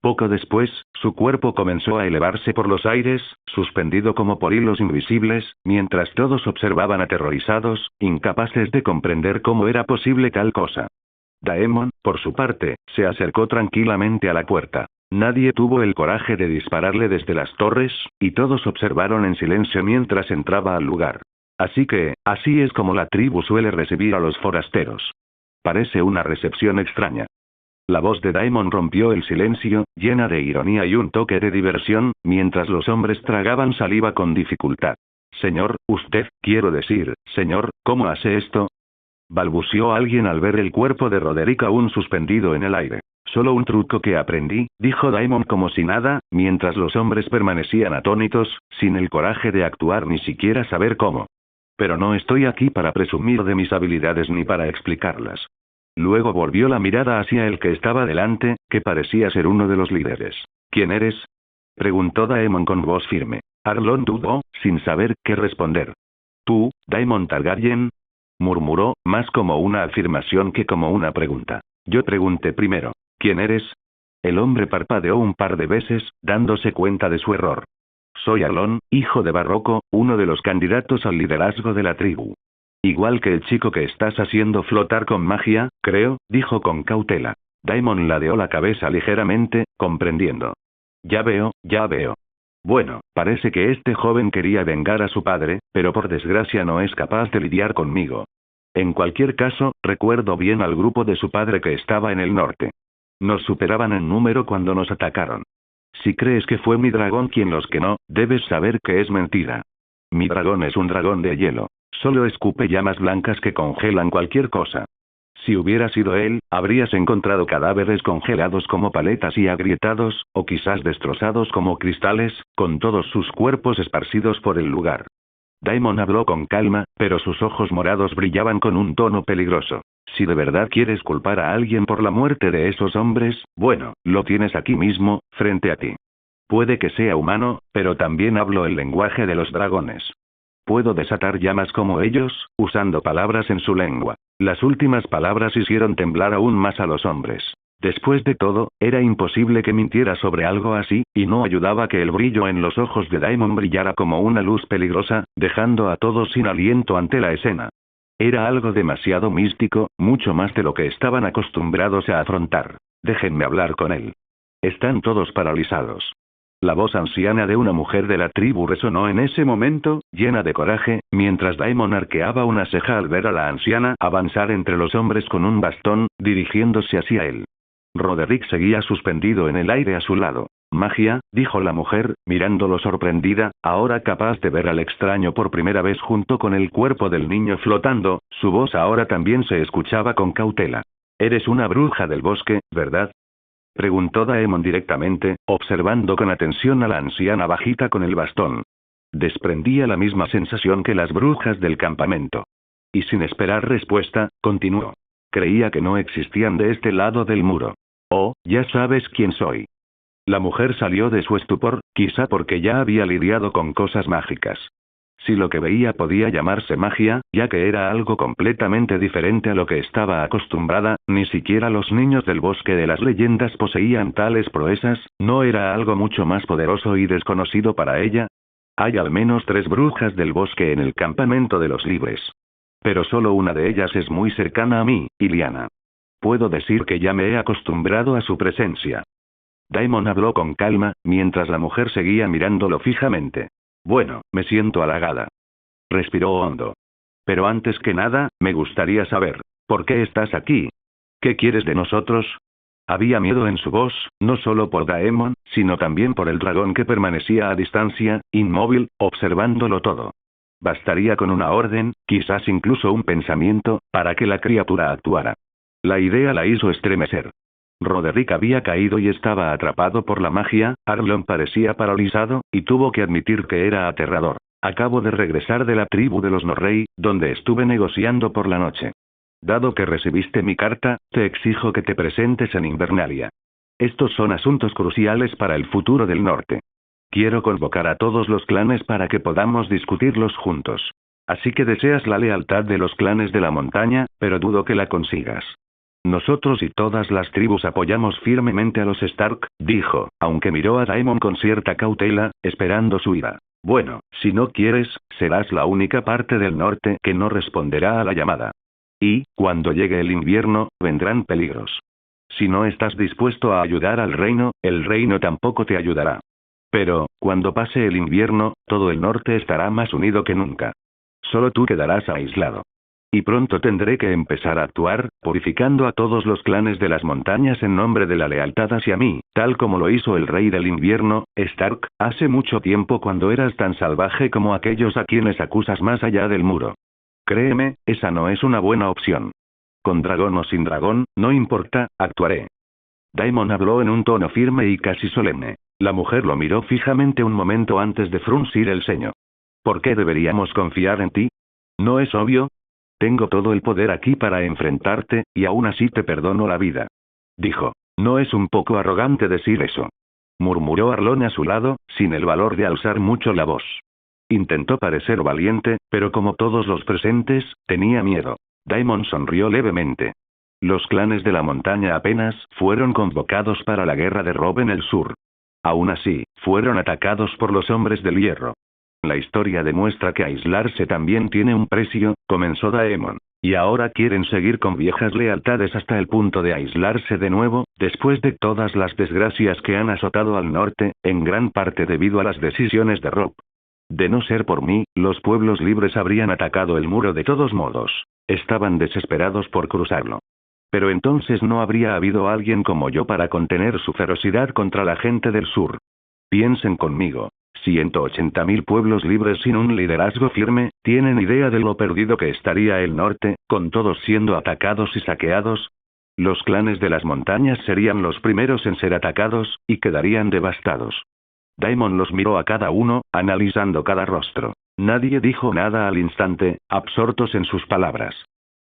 Poco después, su cuerpo comenzó a elevarse por los aires, suspendido como por hilos invisibles, mientras todos observaban aterrorizados, incapaces de comprender cómo era posible tal cosa. Daemon, por su parte, se acercó tranquilamente a la puerta. Nadie tuvo el coraje de dispararle desde las torres, y todos observaron en silencio mientras entraba al lugar. Así es como la tribu suele recibir a los forasteros. Parece una recepción extraña. La voz de Daimon rompió el silencio, llena de ironía y un toque de diversión, mientras los hombres tragaban saliva con dificultad. Señor, quiero decir, señor, ¿cómo hace esto? Balbuceó alguien al ver el cuerpo de Roderick aún suspendido en el aire. Solo un truco que aprendí, dijo Daimon como si nada, mientras los hombres permanecían atónitos, sin el coraje de actuar ni siquiera saber cómo. Pero no estoy aquí para presumir de mis habilidades ni para explicarlas. Luego volvió la mirada hacia el que estaba delante, que parecía ser uno de los líderes. ¿Quién eres? Preguntó Daemon con voz firme. Arlong dudó, sin saber qué responder. ¿Tú, Daemon Targaryen? Murmuró, más como una afirmación que como una pregunta. Yo pregunté primero. ¿Quién eres? El hombre parpadeó un par de veces, dándose cuenta de su error. Soy Arlong, hijo de Barroco, uno de los candidatos al liderazgo de la tribu. Igual que el chico que estás haciendo flotar con magia, creo, dijo con cautela. Daemon ladeó la cabeza ligeramente, comprendiendo. Ya veo. Bueno, parece que este joven quería vengar a su padre, pero por desgracia no es capaz de lidiar conmigo. En cualquier caso, recuerdo bien al grupo de su padre que estaba en el norte. Nos superaban en número cuando nos atacaron. Si crees que fue mi dragón quien los quemó, debes saber que es mentira. Mi dragón es un dragón de hielo. Solo escupe llamas blancas que congelan cualquier cosa. Si hubiera sido él, habrías encontrado cadáveres congelados como paletas y agrietados, o quizás destrozados como cristales, con todos sus cuerpos esparcidos por el lugar. Daemon habló con calma, pero sus ojos morados brillaban con un tono peligroso. Si de verdad quieres culpar a alguien por la muerte de esos hombres, bueno, lo tienes aquí mismo, frente a ti. Puede que sea humano, pero también hablo el lenguaje de los dragones. Puedo desatar llamas como ellos, usando palabras en su lengua. Las últimas palabras hicieron temblar aún más a los hombres. Después de todo, era imposible que mintiera sobre algo así, y no ayudaba que el brillo en los ojos de Daemon brillara como una luz peligrosa, dejando a todos sin aliento ante la escena. Era algo demasiado místico, mucho más de lo que estaban acostumbrados a afrontar. Déjenme hablar con él. Están todos paralizados. La voz anciana de una mujer de la tribu resonó en ese momento, llena de coraje, mientras Daemon arqueaba una ceja al ver a la anciana avanzar entre los hombres con un bastón, dirigiéndose hacia él. Roderick seguía suspendido en el aire a su lado. Magia, dijo la mujer, mirándolo sorprendida, ahora capaz de ver al extraño por primera vez junto con el cuerpo del niño flotando, su voz ahora también se escuchaba con cautela. Eres una bruja del bosque, ¿verdad? Preguntó Daemon directamente, observando con atención a la anciana bajita con el bastón. Desprendía la misma sensación que las brujas del campamento. Y sin esperar respuesta, continuó. Creía que no existían de este lado del muro. Oh, ya sabes quién soy. La mujer salió de su estupor, quizá porque ya había lidiado con cosas mágicas. Si lo que veía podía llamarse magia, ya que era algo completamente diferente a lo que estaba acostumbrada, ni siquiera los niños del bosque de las leyendas poseían tales proezas, ¿no era algo mucho más poderoso y desconocido para ella? Hay al menos 3 brujas del bosque en el campamento de los libres. Pero solo una de ellas es muy cercana a mí, Iliana. Puedo decir que ya me he acostumbrado a su presencia. Daemon habló con calma, mientras la mujer seguía mirándolo fijamente. Bueno, me siento halagada. Respiró hondo. Pero antes que nada, me gustaría saber, ¿por qué estás aquí? ¿Qué quieres de nosotros? Había miedo en su voz, no solo por Daemon, sino también por el dragón que permanecía a distancia, inmóvil, observándolo todo. Bastaría con una orden, quizás incluso un pensamiento, para que la criatura actuara. La idea la hizo estremecer. Roderick había caído y estaba atrapado por la magia, Arlong parecía paralizado, y tuvo que admitir que era aterrador. Acabo de regresar de la tribu de los Norrey, donde estuve negociando por la noche. Dado que recibiste mi carta, te exijo que te presentes en Invernalia. Estos son asuntos cruciales para el futuro del norte. Quiero convocar a todos los clanes para que podamos discutirlos juntos. Así que deseas la lealtad de los clanes de la montaña, pero dudo que la consigas. Nosotros y todas las tribus apoyamos firmemente a los Stark, dijo, aunque miró a Daemon con cierta cautela, esperando su ira. Bueno, si no quieres, serás la única parte del norte que no responderá a la llamada. Y, cuando llegue el invierno, vendrán peligros. Si no estás dispuesto a ayudar al reino, el reino tampoco te ayudará. Pero, cuando pase el invierno, todo el norte estará más unido que nunca. Solo tú quedarás aislado. Y pronto tendré que empezar a actuar, purificando a todos los clanes de las montañas en nombre de la lealtad hacia mí, tal como lo hizo el rey del invierno, Stark, hace mucho tiempo cuando eras tan salvaje como aquellos a quienes acusas más allá del muro. Créeme, esa no es una buena opción. Con dragón o sin dragón, no importa, actuaré. Daemon habló en un tono firme y casi solemne. La mujer lo miró fijamente un momento antes de fruncir el ceño. ¿Por qué deberíamos confiar en ti? ¿No es obvio? Tengo todo el poder aquí para enfrentarte, y aún así te perdono la vida. Dijo. ¿No es un poco arrogante decir eso? Murmuró Arlón a su lado, sin el valor de alzar mucho la voz. Intentó parecer valiente, pero como todos los presentes, tenía miedo. Daemon sonrió levemente. Los clanes de la montaña apenas fueron convocados para la guerra de Robb en el sur. Aún así, fueron atacados por los hombres del hierro. La historia demuestra que aislarse también tiene un precio, comenzó Daemon. Y ahora quieren seguir con viejas lealtades hasta el punto de aislarse de nuevo, después de todas las desgracias que han azotado al norte, en gran parte debido a las decisiones de Robb. De no ser por mí, los pueblos libres habrían atacado el muro de todos modos. Estaban desesperados por cruzarlo. Pero entonces no habría habido alguien como yo para contener su ferocidad contra la gente del sur. Piensen conmigo. 180.000 pueblos libres sin un liderazgo firme, ¿tienen idea de lo perdido que estaría el norte, con todos siendo atacados y saqueados? Los clanes de las montañas serían los primeros en ser atacados, y quedarían devastados. Daemon los miró a cada uno, analizando cada rostro. Nadie dijo nada al instante, absortos en sus palabras.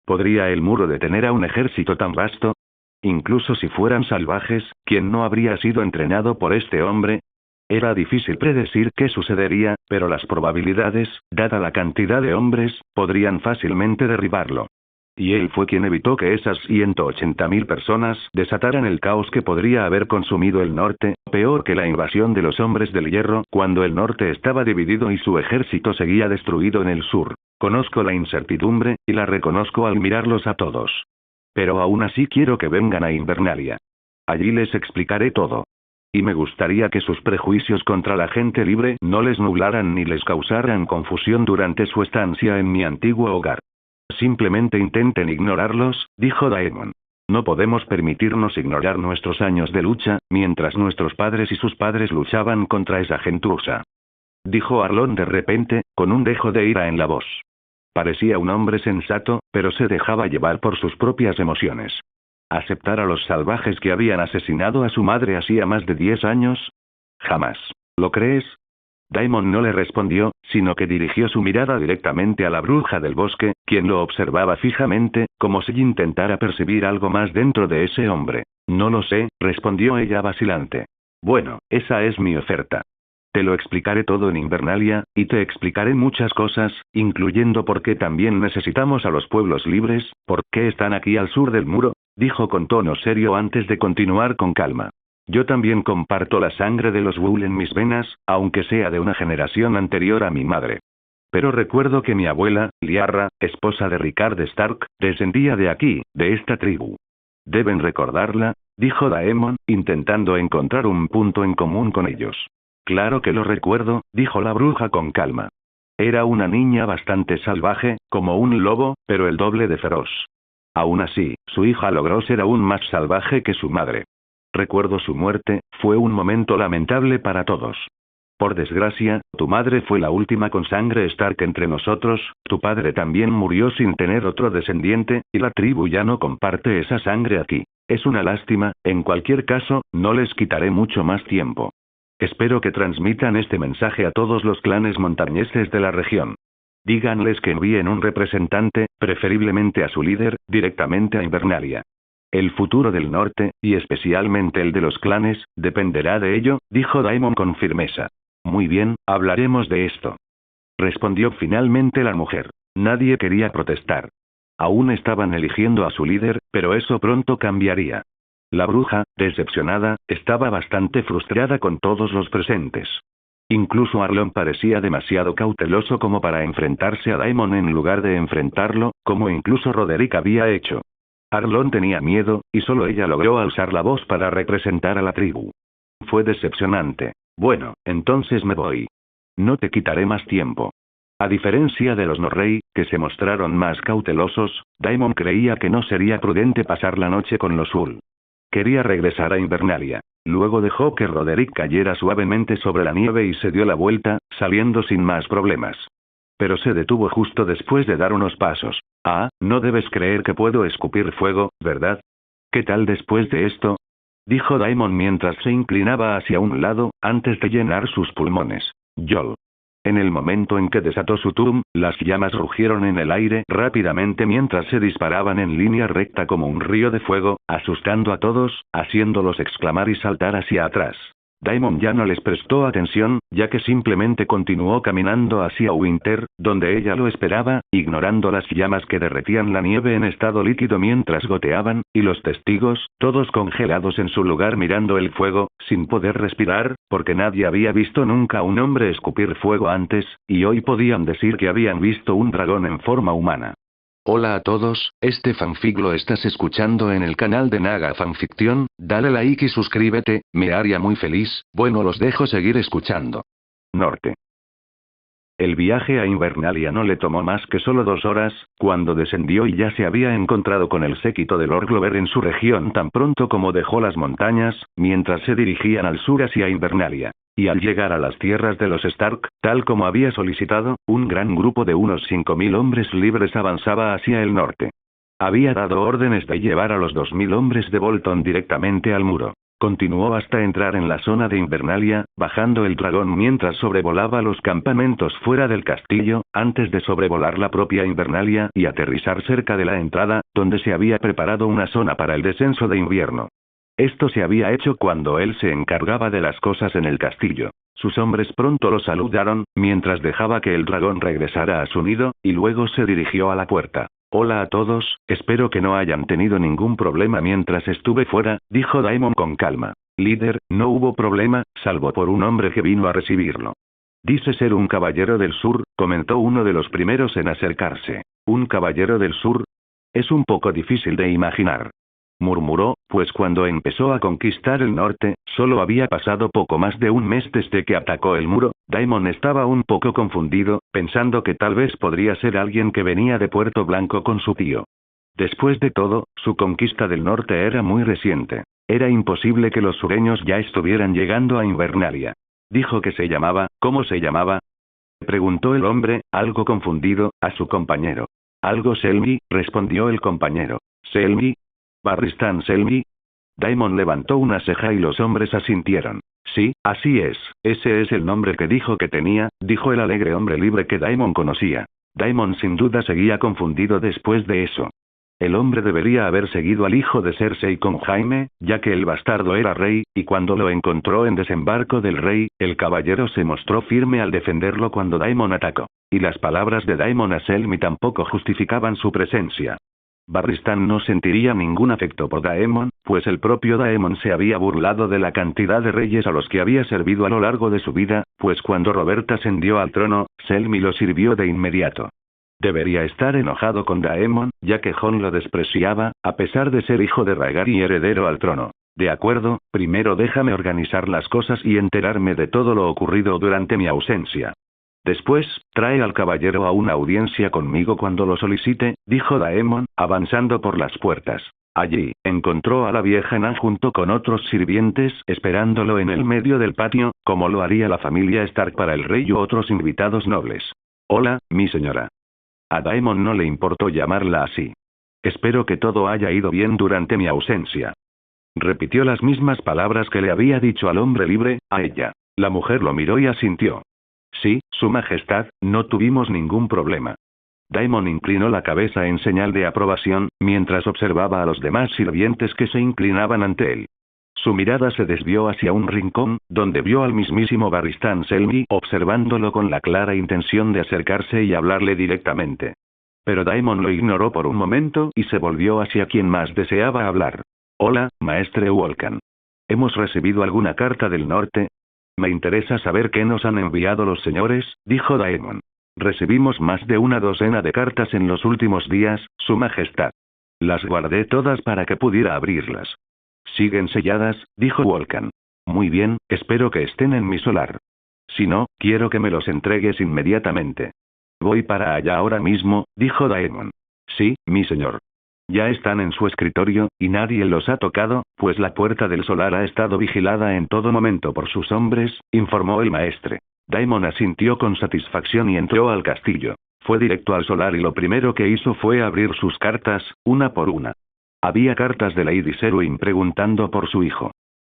¿Podría el muro detener a un ejército tan vasto? Incluso si fueran salvajes, ¿quién no habría sido entrenado por este hombre? Era difícil predecir qué sucedería, pero las probabilidades, dada la cantidad de hombres, podrían fácilmente derribarlo. Y él fue quien evitó que esas 180.000 personas desataran el caos que podría haber consumido el norte, peor que la invasión de los hombres del hierro cuando el norte estaba dividido y su ejército seguía destruido en el sur. Conozco la incertidumbre, y la reconozco al mirarlos a todos. Pero aún así quiero que vengan a Invernalia. Allí les explicaré todo. Y me gustaría que sus prejuicios contra la gente libre no les nublaran ni les causaran confusión durante su estancia en mi antiguo hogar. Simplemente intenten ignorarlos, dijo Daemon. No podemos permitirnos ignorar nuestros años de lucha, mientras nuestros padres y sus padres luchaban contra esa gentuza. Dijo Arlón de repente, con un dejo de ira en la voz. Parecía un hombre sensato, pero se dejaba llevar por sus propias emociones. ¿Aceptar a los salvajes que habían asesinado a su madre hacía más de 10 años? Jamás. ¿Lo crees? Daemon no le respondió, sino que dirigió su mirada directamente a la bruja del bosque, quien lo observaba fijamente, como si intentara percibir algo más dentro de ese hombre. No lo sé, respondió ella vacilante. Bueno, esa es mi oferta. Te lo explicaré todo en Invernalia, y te explicaré muchas cosas, incluyendo por qué también necesitamos a los pueblos libres, por qué están aquí al sur del muro, dijo con tono serio antes de continuar con calma. Yo también comparto la sangre de los Wool en mis venas, aunque sea de una generación anterior a mi madre. Pero recuerdo que mi abuela, Liarra, esposa de Rickard Stark, descendía de aquí, de esta tribu. Deben recordarla, dijo Daemon, intentando encontrar un punto en común con ellos. Claro que lo recuerdo, dijo la bruja con calma. Era una niña bastante salvaje, como un lobo, pero el doble de feroz. Aún así, su hija logró ser aún más salvaje que su madre. Recuerdo su muerte, fue un momento lamentable para todos. Por desgracia, tu madre fue la última con sangre Stark entre nosotros, tu padre también murió sin tener otro descendiente, y la tribu ya no comparte esa sangre aquí. Es una lástima, en cualquier caso, no les quitaré mucho más tiempo. Espero que transmitan este mensaje a todos los clanes montañeses de la región. Díganles que envíen un representante, preferiblemente a su líder, directamente a Invernalia. El futuro del norte, y especialmente el de los clanes, dependerá de ello, dijo Daemon con firmeza. Muy bien, hablaremos de esto. Respondió finalmente la mujer. Nadie quería protestar. Aún estaban eligiendo a su líder, pero eso pronto cambiaría. La bruja, decepcionada, estaba bastante frustrada con todos los presentes. Incluso Arlón parecía demasiado cauteloso como para enfrentarse a Daemon en lugar de enfrentarlo, como incluso Roderick había hecho. Arlong tenía miedo, y solo ella logró alzar la voz para representar a la tribu. Fue decepcionante. Bueno, entonces me voy. No te quitaré más tiempo. A diferencia de los Norrey, que se mostraron más cautelosos, Daemon creía que no sería prudente pasar la noche con los Ul. Quería regresar a Invernalia. Luego dejó que Roderick cayera suavemente sobre la nieve y se dio la vuelta, saliendo sin más problemas. Pero se detuvo justo después de dar unos pasos. Ah, no debes creer que puedo escupir fuego, ¿verdad? ¿Qué tal después de esto? Dijo Daemon mientras se inclinaba hacia un lado, antes de llenar sus pulmones. Yol. En el momento en que desató su tum, las llamas rugieron en el aire rápidamente mientras se disparaban en línea recta como un río de fuego, asustando a todos, haciéndolos exclamar y saltar hacia atrás. Daemon ya no les prestó atención, ya que simplemente continuó caminando hacia Winter, donde ella lo esperaba, ignorando las llamas que derretían la nieve en estado líquido mientras goteaban, y los testigos, todos congelados en su lugar mirando el fuego, sin poder respirar, porque nadie había visto nunca a un hombre escupir fuego antes, y hoy podían decir que habían visto un dragón en forma humana. Hola a todos, este fanfic lo estás escuchando en el canal de Naga Fanfiction, dale like y suscríbete, me haría muy feliz. Bueno, los dejo seguir escuchando. Norte. El viaje a Invernalia no le tomó más que solo 2 horas, cuando descendió y ya se había encontrado con el séquito de Lord Glover en su región tan pronto como dejó las montañas, mientras se dirigían al sur hacia Invernalia. Y al llegar a las tierras de los Stark, tal como había solicitado, un gran grupo de unos 5.000 hombres libres avanzaba hacia el norte. Había dado órdenes de llevar a los 2.000 hombres de Bolton directamente al muro. Continuó hasta entrar en la zona de Invernalia, bajando el dragón mientras sobrevolaba los campamentos fuera del castillo, antes de sobrevolar la propia Invernalia y aterrizar cerca de la entrada, donde se había preparado una zona para el descenso de invierno. Esto se había hecho cuando él se encargaba de las cosas en el castillo. Sus hombres pronto lo saludaron, mientras dejaba que el dragón regresara a su nido, y luego se dirigió a la puerta. Hola a todos, espero que no hayan tenido ningún problema mientras estuve fuera, dijo Daemon con calma. Líder, no hubo problema, salvo por un hombre que vino a recibirlo. Dice ser un caballero del sur, comentó uno de los primeros en acercarse. ¿Un caballero del sur? Es un poco difícil de imaginar. Murmuró, pues cuando empezó a conquistar el norte, solo había pasado poco más de un mes desde que atacó el muro. Daemon estaba un poco confundido, pensando que tal vez podría ser alguien que venía de Puerto Blanco con su tío. Después de todo, su conquista del norte era muy reciente. Era imposible que los sureños ya estuvieran llegando a Invernalia. Dijo que se llamaba, ¿cómo se llamaba? Preguntó el hombre, algo confundido, a su compañero. Algo Selmy, respondió el compañero. ¿Selmy? ¿Barristan Selmy? Daemon levantó una ceja y los hombres asintieron. Sí, así es, ese es el nombre que dijo que tenía, dijo el alegre hombre libre que Daemon conocía. Daemon sin duda seguía confundido después de eso. El hombre debería haber seguido al hijo de Cersei con Jaime, ya que el bastardo era rey, y cuando lo encontró en desembarco del rey, el caballero se mostró firme al defenderlo cuando Daemon atacó. Y las palabras de Daemon a Selmy tampoco justificaban su presencia. Barristan no sentiría ningún afecto por Daemon, pues el propio Daemon se había burlado de la cantidad de reyes a los que había servido a lo largo de su vida, pues cuando Robert ascendió al trono, Selmy lo sirvió de inmediato. Debería estar enojado con Daemon, ya que Jon lo despreciaba, a pesar de ser hijo de Rhaegar y heredero al trono. De acuerdo, primero déjame organizar las cosas y enterarme de todo lo ocurrido durante mi ausencia. Después, trae al caballero a una audiencia conmigo cuando lo solicite, dijo Daemon, avanzando por las puertas. Allí, encontró a la vieja Nan junto con otros sirvientes esperándolo en el medio del patio, como lo haría la familia Stark para el rey u otros invitados nobles. Hola, mi señora. A Daemon no le importó llamarla así. Espero que todo haya ido bien durante mi ausencia. Repitió las mismas palabras que le había dicho al hombre libre, a ella. La mujer lo miró y asintió. Sí, su majestad, no tuvimos ningún problema. Daemon inclinó la cabeza en señal de aprobación, mientras observaba a los demás sirvientes que se inclinaban ante él. Su mirada se desvió hacia un rincón, donde vio al mismísimo Barristan Selmy observándolo con la clara intención de acercarse y hablarle directamente. Pero Daemon lo ignoró por un momento y se volvió hacia quien más deseaba hablar. Hola, maestre Wolkan. ¿Hemos recibido alguna carta del norte? Me interesa saber qué nos han enviado los señores, dijo Daemon. Recibimos más de una docena de cartas en los últimos días, su majestad. Las guardé todas para que pudiera abrirlas. Siguen selladas, dijo Volcan. Muy bien, espero que estén en mi solar. Si no, quiero que me los entregues inmediatamente. Voy para allá ahora mismo, dijo Daemon. Sí, mi señor. Ya están en su escritorio, y nadie los ha tocado, pues la puerta del solar ha estado vigilada en todo momento por sus hombres, informó el maestre. Daemon asintió con satisfacción y entró al castillo. Fue directo al solar y lo primero que hizo fue abrir sus cartas, una por una. Había cartas de Lady Selwyn preguntando por su hijo.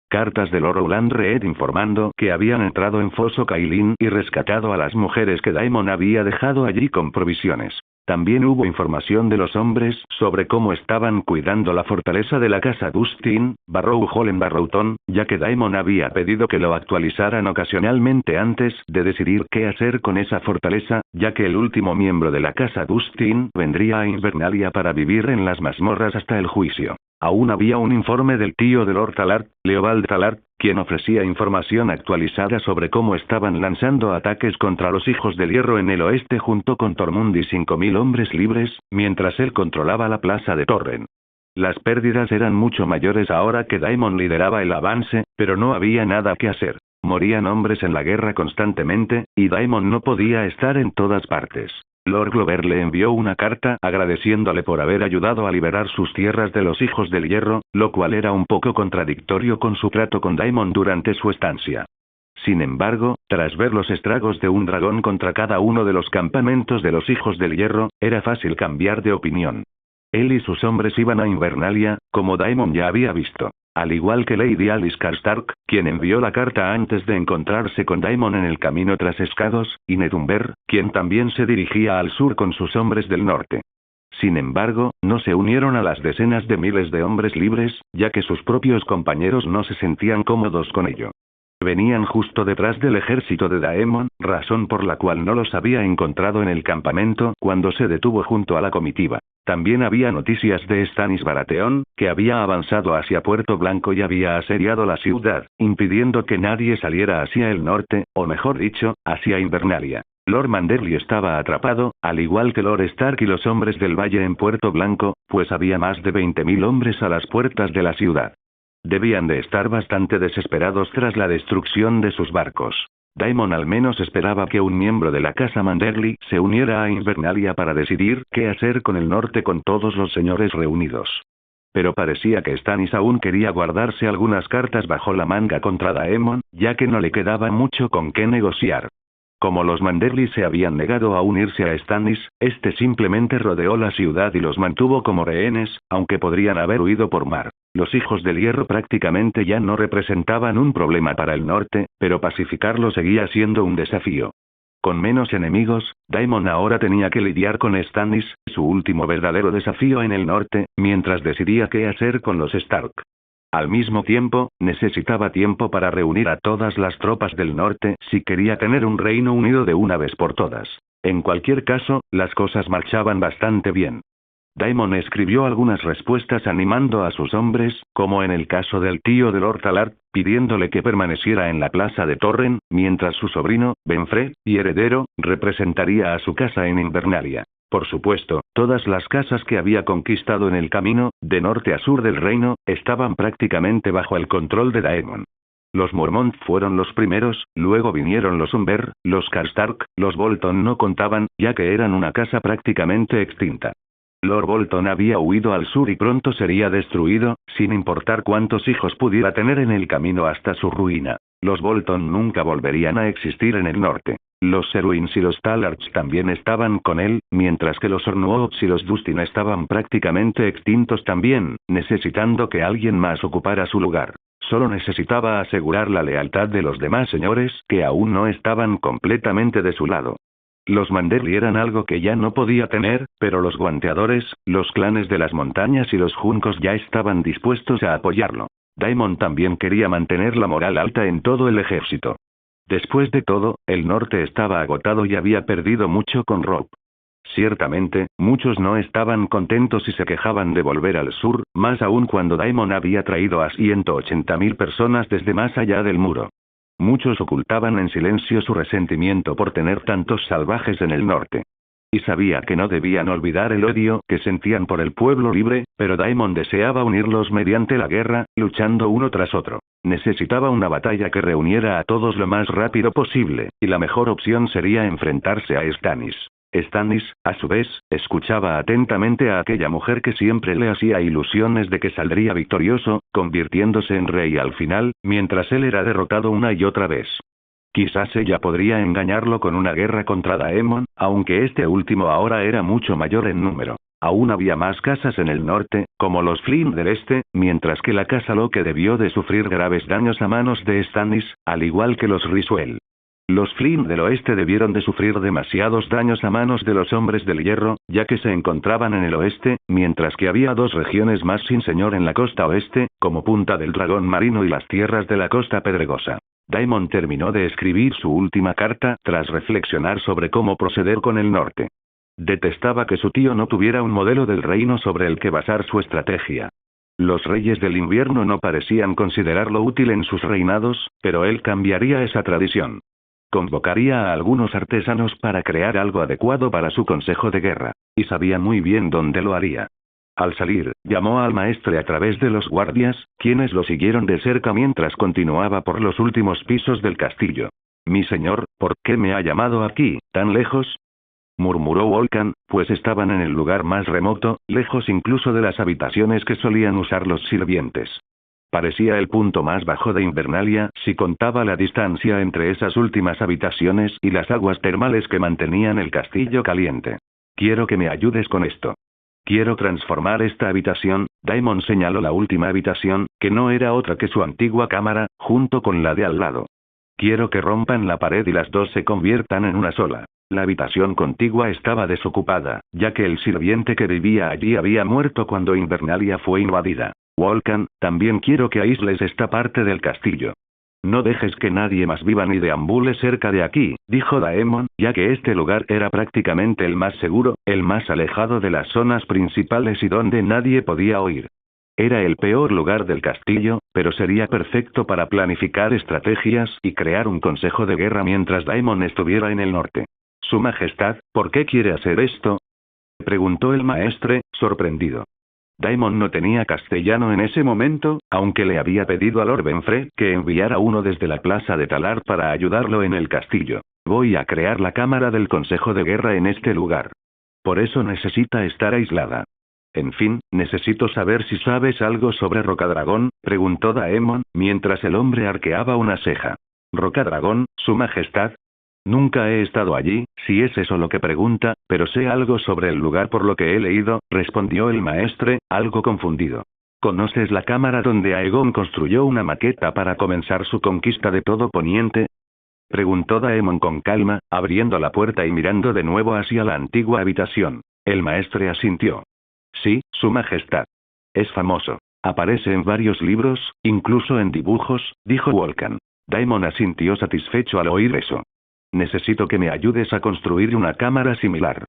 Cartas de Lord Oland Reed informando que habían entrado en Foso Cailin y rescatado a las mujeres que Daemon había dejado allí con provisiones. También hubo información de los hombres sobre cómo estaban cuidando la fortaleza de la casa Dustin, Barrow Hall en Barrowton, ya que Daemon había pedido que lo actualizaran ocasionalmente antes de decidir qué hacer con esa fortaleza, ya que el último miembro de la casa Dustin vendría a Invernalia para vivir en las mazmorras hasta el juicio. Aún había un informe del tío de Lord Tallard, Leoval Tallard, quien ofrecía información actualizada sobre cómo estaban lanzando ataques contra los Hijos del Hierro en el oeste junto con Tormund y 5.000 hombres libres, mientras él controlaba la plaza de Torren. Las pérdidas eran mucho mayores ahora que Daemon lideraba el avance, pero no había nada que hacer. Morían hombres en la guerra constantemente, y Daemon no podía estar en todas partes. Lord Glover le envió una carta agradeciéndole por haber ayudado a liberar sus tierras de los Hijos del Hierro, lo cual era un poco contradictorio con su trato con Daemon durante su estancia. Sin embargo, tras ver los estragos de un dragón contra cada uno de los campamentos de los Hijos del Hierro, era fácil cambiar de opinión. Él y sus hombres iban a Invernalia, como Daemon ya había visto. Al igual que Lady Alice Karstark, quien envió la carta antes de encontrarse con Daemon en el camino tras Escados, y Ned Umber, quien también se dirigía al sur con sus hombres del norte. Sin embargo, no se unieron a las decenas de miles de hombres libres, ya que sus propios compañeros no se sentían cómodos con ello. Venían justo detrás del ejército de Daemon, razón por la cual no los había encontrado en el campamento cuando se detuvo junto a la comitiva. También había noticias de Stannis Baratheon, que había avanzado hacia Puerto Blanco y había asediado la ciudad, impidiendo que nadie saliera hacia el norte, o mejor dicho, hacia Invernalia. Lord Manderly estaba atrapado, al igual que Lord Stark y los hombres del valle en Puerto Blanco, pues había más de 20.000 hombres a las puertas de la ciudad. Debían de estar bastante desesperados tras la destrucción de sus barcos. Daemon al menos esperaba que un miembro de la casa Manderly se uniera a Invernalia para decidir qué hacer con el norte con todos los señores reunidos. Pero parecía que Stannis aún quería guardarse algunas cartas bajo la manga contra Daemon, ya que no le quedaba mucho con qué negociar. Como los Manderly se habían negado a unirse a Stannis, este simplemente rodeó la ciudad y los mantuvo como rehenes, aunque podrían haber huido por mar. Los Hijos del Hierro prácticamente ya no representaban un problema para el norte, pero pacificarlo seguía siendo un desafío. Con menos enemigos, Daemon ahora tenía que lidiar con Stannis, su último verdadero desafío en el norte, mientras decidía qué hacer con los Stark. Al mismo tiempo, necesitaba tiempo para reunir a todas las tropas del norte si quería tener un reino unido de una vez por todas. En cualquier caso, las cosas marchaban bastante bien. Daemon escribió algunas respuestas animando a sus hombres, como en el caso del tío de Lord Tallard, pidiéndole que permaneciera en la plaza de Torren, mientras su sobrino, Benfred, y heredero, representaría a su casa en Invernalia. Por supuesto, todas las casas que había conquistado en el camino, de norte a sur del reino, estaban prácticamente bajo el control de Daemon. Los Mormont fueron los primeros, luego vinieron los Umber, los Karstark, los Bolton no contaban, ya que eran una casa prácticamente extinta. Lord Bolton había huido al sur y pronto sería destruido, sin importar cuántos hijos pudiera tener en el camino hasta su ruina. Los Bolton nunca volverían a existir en el norte. Los Serwins y los Tallards también estaban con él, mientras que los Ornwoods y los Dustin estaban prácticamente extintos también, necesitando que alguien más ocupara su lugar. Solo necesitaba asegurar la lealtad de los demás señores que aún no estaban completamente de su lado. Los Manderly eran algo que ya no podía tener, pero los Guanteadores, los clanes de las montañas y los Juncos ya estaban dispuestos a apoyarlo. Daemon también quería mantener la moral alta en todo el ejército. Después de todo, el norte estaba agotado y había perdido mucho con Robb. Ciertamente, muchos no estaban contentos y se quejaban de volver al sur, más aún cuando Daemon había traído a 180.000 personas desde más allá del muro. Muchos ocultaban en silencio su resentimiento por tener tantos salvajes en el norte. Y sabía que no debían olvidar el odio que sentían por el pueblo libre, pero Daemon deseaba unirlos mediante la guerra, luchando uno tras otro. Necesitaba una batalla que reuniera a todos lo más rápido posible, y la mejor opción sería enfrentarse a Stannis. Stannis, a su vez, escuchaba atentamente a aquella mujer que siempre le hacía ilusiones de que saldría victorioso, convirtiéndose en rey al final, mientras él era derrotado una y otra vez. Quizás ella podría engañarlo con una guerra contra Daemon, aunque este último ahora era mucho mayor en número. Aún había más casas en el norte, como los Flynn del este, mientras que la casa Locke debió de sufrir graves daños a manos de Stannis, al igual que los Ryswell. Los Flynn del oeste debieron de sufrir demasiados daños a manos de los hombres del hierro, ya que se encontraban en el oeste, mientras que había dos regiones más sin señor en la costa oeste, como Punta del Dragón Marino y las tierras de la costa pedregosa. Daemon terminó de escribir su última carta, tras reflexionar sobre cómo proceder con el norte. Detestaba que su tío no tuviera un modelo del reino sobre el que basar su estrategia. Los reyes del invierno no parecían considerarlo útil en sus reinados, pero él cambiaría esa tradición. Convocaría a algunos artesanos para crear algo adecuado para su consejo de guerra, y sabía muy bien dónde lo haría. Al salir, llamó al maestre a través de los guardias, quienes lo siguieron de cerca mientras continuaba por los últimos pisos del castillo. «Mi señor, ¿por qué me ha llamado aquí, tan lejos?», murmuró Volcan, pues estaban en el lugar más remoto, lejos incluso de las habitaciones que solían usar los sirvientes. Parecía el punto más bajo de Invernalia, si contaba la distancia entre esas últimas habitaciones y las aguas termales que mantenían el castillo caliente. «Quiero que me ayudes con esto. Quiero transformar esta habitación», Daemon señaló la última habitación, que no era otra que su antigua cámara, junto con la de al lado. «Quiero que rompan la pared y las dos se conviertan en una sola». La habitación contigua estaba desocupada, ya que el sirviente que vivía allí había muerto cuando Invernalia fue invadida. «Volcan, también quiero que aísles esta parte del castillo. No dejes que nadie más viva ni deambule cerca de aquí», dijo Daemon, ya que este lugar era prácticamente el más seguro, el más alejado de las zonas principales y donde nadie podía oír. Era el peor lugar del castillo, pero sería perfecto para planificar estrategias y crear un consejo de guerra mientras Daemon estuviera en el norte. «Su Majestad, ¿por qué quiere hacer esto?», preguntó el maestre, sorprendido. Daemon no tenía castellano en ese momento, aunque le había pedido a Lord Benfrey que enviara uno desde la plaza de Talar para ayudarlo en el castillo. «Voy a crear la cámara del Consejo de Guerra en este lugar. Por eso necesita estar aislada. En fin, necesito saber si sabes algo sobre Rocadragón», preguntó Daemon, mientras el hombre arqueaba una ceja. «¿Rocadragón, Su Majestad? Nunca he estado allí, si es eso lo que pregunta, pero sé algo sobre el lugar por lo que he leído», respondió el maestre, algo confundido. «¿Conoces la cámara donde Aegon construyó una maqueta para comenzar su conquista de todo Poniente?», preguntó Daemon con calma, abriendo la puerta y mirando de nuevo hacia la antigua habitación. El maestre asintió. «Sí, Su Majestad. Es famoso. Aparece en varios libros, incluso en dibujos», dijo Volcan. Daemon asintió satisfecho al oír eso. «Necesito que me ayudes a construir una cámara similar.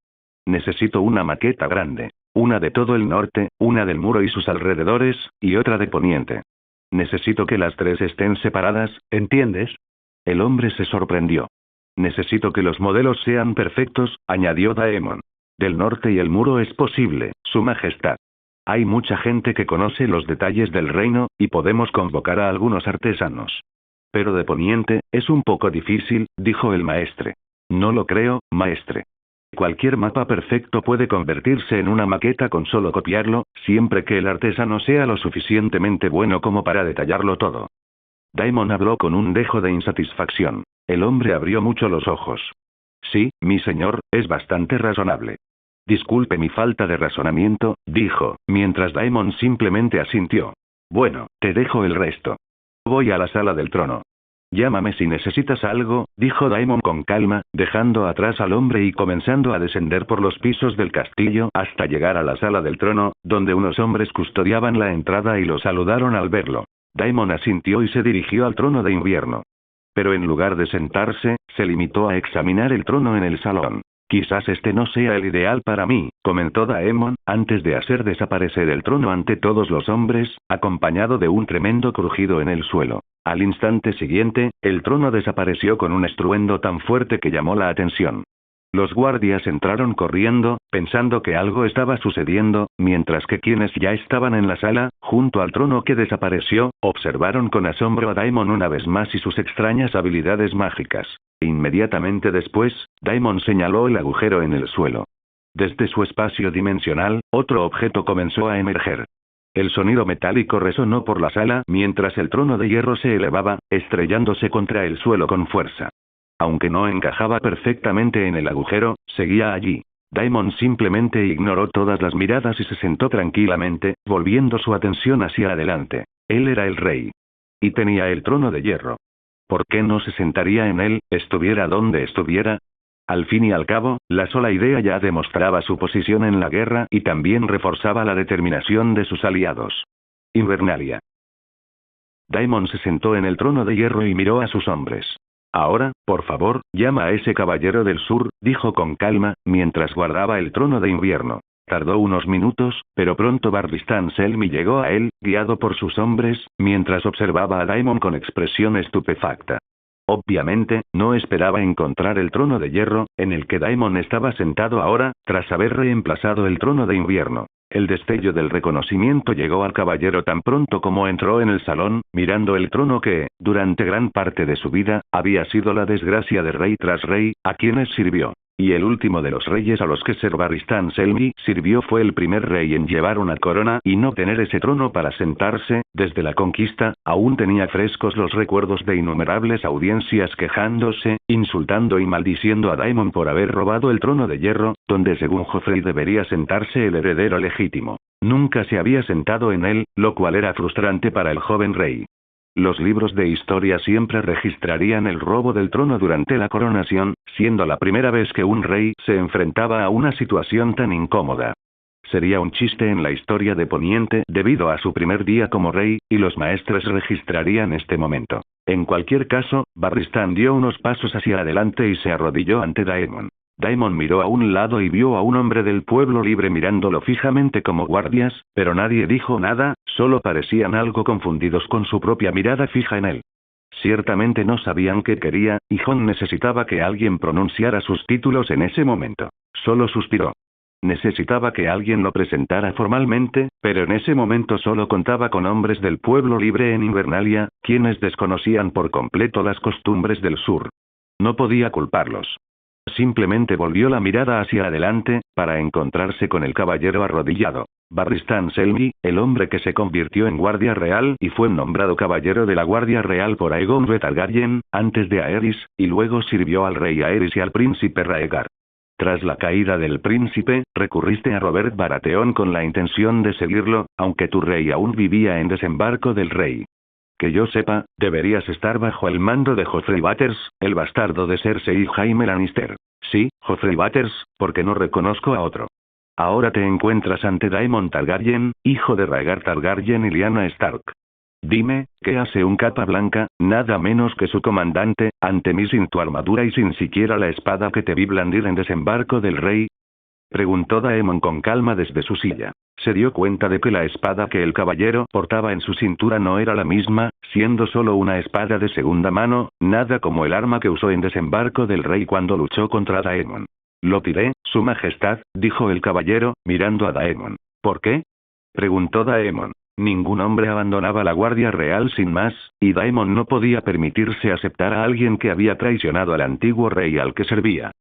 Necesito una maqueta grande. Una de todo el norte, una del muro y sus alrededores, y otra de poniente. Necesito que las tres estén separadas, ¿entiendes?». El hombre se sorprendió. «Necesito que los modelos sean perfectos», añadió Daemon. «Del norte y el muro es posible, Su Majestad. Hay mucha gente que conoce los detalles del reino, y podemos convocar a algunos artesanos. Pero de poniente, es un poco difícil», dijo el maestre. «No lo creo, maestre. Cualquier mapa perfecto puede convertirse en una maqueta con solo copiarlo, siempre que el artesano sea lo suficientemente bueno como para detallarlo todo». Daemon habló con un dejo de insatisfacción. El hombre abrió mucho los ojos. «Sí, mi señor, es bastante razonable». «Disculpe mi falta de razonamiento», dijo, mientras Daemon simplemente asintió. «Bueno, te dejo el resto. Voy a la sala del trono. Llámame si necesitas algo», dijo Daemon con calma, dejando atrás al hombre y comenzando a descender por los pisos del castillo hasta llegar a la sala del trono, donde unos hombres custodiaban la entrada y lo saludaron al verlo. Daemon asintió y se dirigió al trono de invierno. Pero en lugar de sentarse, se limitó a examinar el trono en el salón. «Quizás este no sea el ideal para mí», comentó Daemon, antes de hacer desaparecer el trono ante todos los hombres, acompañado de un tremendo crujido en el suelo. Al instante siguiente, el trono desapareció con un estruendo tan fuerte que llamó la atención. Los guardias entraron corriendo, pensando que algo estaba sucediendo, mientras que quienes ya estaban en la sala, junto al trono que desapareció, observaron con asombro a Daimon una vez más y sus extrañas habilidades mágicas. Inmediatamente después, Daimon señaló el agujero en el suelo. Desde su espacio dimensional, otro objeto comenzó a emerger. El sonido metálico resonó por la sala mientras el trono de hierro se elevaba, estrellándose contra el suelo con fuerza. Aunque no encajaba perfectamente en el agujero, seguía allí. Daimon simplemente ignoró todas las miradas y se sentó tranquilamente, volviendo su atención hacia adelante. Él era el rey. Y tenía el trono de hierro. ¿Por qué no se sentaría en él, estuviera donde estuviera? Al fin y al cabo, la sola idea ya demostraba su posición en la guerra y también reforzaba la determinación de sus aliados. Invernalia. Daimon se sentó en el trono de hierro y miró a sus hombres. Ahora, por favor, llama a ese caballero del sur, dijo con calma, mientras guardaba el trono de invierno. Tardó unos minutos, pero pronto Barristan Selmy llegó a él, guiado por sus hombres, mientras observaba a Daimon con expresión estupefacta. Obviamente, no esperaba encontrar el trono de hierro, en el que Daimon estaba sentado ahora, tras haber reemplazado el trono de invierno. El destello del reconocimiento llegó al caballero tan pronto como entró en el salón, mirando el trono que, durante gran parte de su vida, había sido la desgracia de rey tras rey, a quienes sirvió. Y el último de los reyes a los que Ser Barristan Selmy sirvió fue el primer rey en llevar una corona y no tener ese trono para sentarse. Desde la conquista, aún tenía frescos los recuerdos de innumerables audiencias quejándose, insultando y maldiciendo a Daimon por haber robado el trono de hierro, donde según Joffrey debería sentarse el heredero legítimo. Nunca se había sentado en él, lo cual era frustrante para el joven rey. Los libros de historia siempre registrarían el robo del trono durante la coronación, siendo la primera vez que un rey se enfrentaba a una situación tan incómoda. Sería un chiste en la historia de Poniente debido a su primer día como rey, y los maestres registrarían este momento. En cualquier caso, Barristan dio unos pasos hacia adelante y se arrodilló ante Daemon. Daemon miró a un lado y vio a un hombre del pueblo libre mirándolo fijamente como guardias, pero nadie dijo nada, solo parecían algo confundidos con su propia mirada fija en él. Ciertamente no sabían qué quería, y Jon necesitaba que alguien pronunciara sus títulos en ese momento. Solo suspiró. Necesitaba que alguien lo presentara formalmente, pero en ese momento solo contaba con hombres del pueblo libre en Invernalia, quienes desconocían por completo las costumbres del sur. No podía culparlos. Simplemente volvió la mirada hacia adelante, para encontrarse con el caballero arrodillado. Barristan Selmy, el hombre que se convirtió en guardia real y fue nombrado caballero de la guardia real por Aegon Targaryen, antes de Aerys, y luego sirvió al rey Aerys y al príncipe Rhaegar. Tras la caída del príncipe, recurriste a Robert Baratheon con la intención de seguirlo, aunque tu rey aún vivía en Desembarco del Rey. Que yo sepa, deberías estar bajo el mando de Joffrey Waters, el bastardo de Cersei y Jaime Lannister. Sí, Joffrey Waters, porque no reconozco a otro. Ahora te encuentras ante Daemon Targaryen, hijo de Rhaegar Targaryen y Lyanna Stark. Dime, ¿qué hace un capa blanca, nada menos que su comandante, ante mí sin tu armadura y sin siquiera la espada que te vi blandir en Desembarco del Rey? Preguntó Daemon con calma desde su silla. Se dio cuenta de que la espada que el caballero portaba en su cintura no era la misma, siendo solo una espada de segunda mano, nada como el arma que usó en Desembarco del Rey cuando luchó contra Daemon. Lo tiré, su majestad, dijo el caballero, mirando a Daemon. ¿Por qué? Preguntó Daemon. Ningún hombre abandonaba la guardia real sin más, y Daemon no podía permitirse aceptar a alguien que había traicionado al antiguo rey al que servía.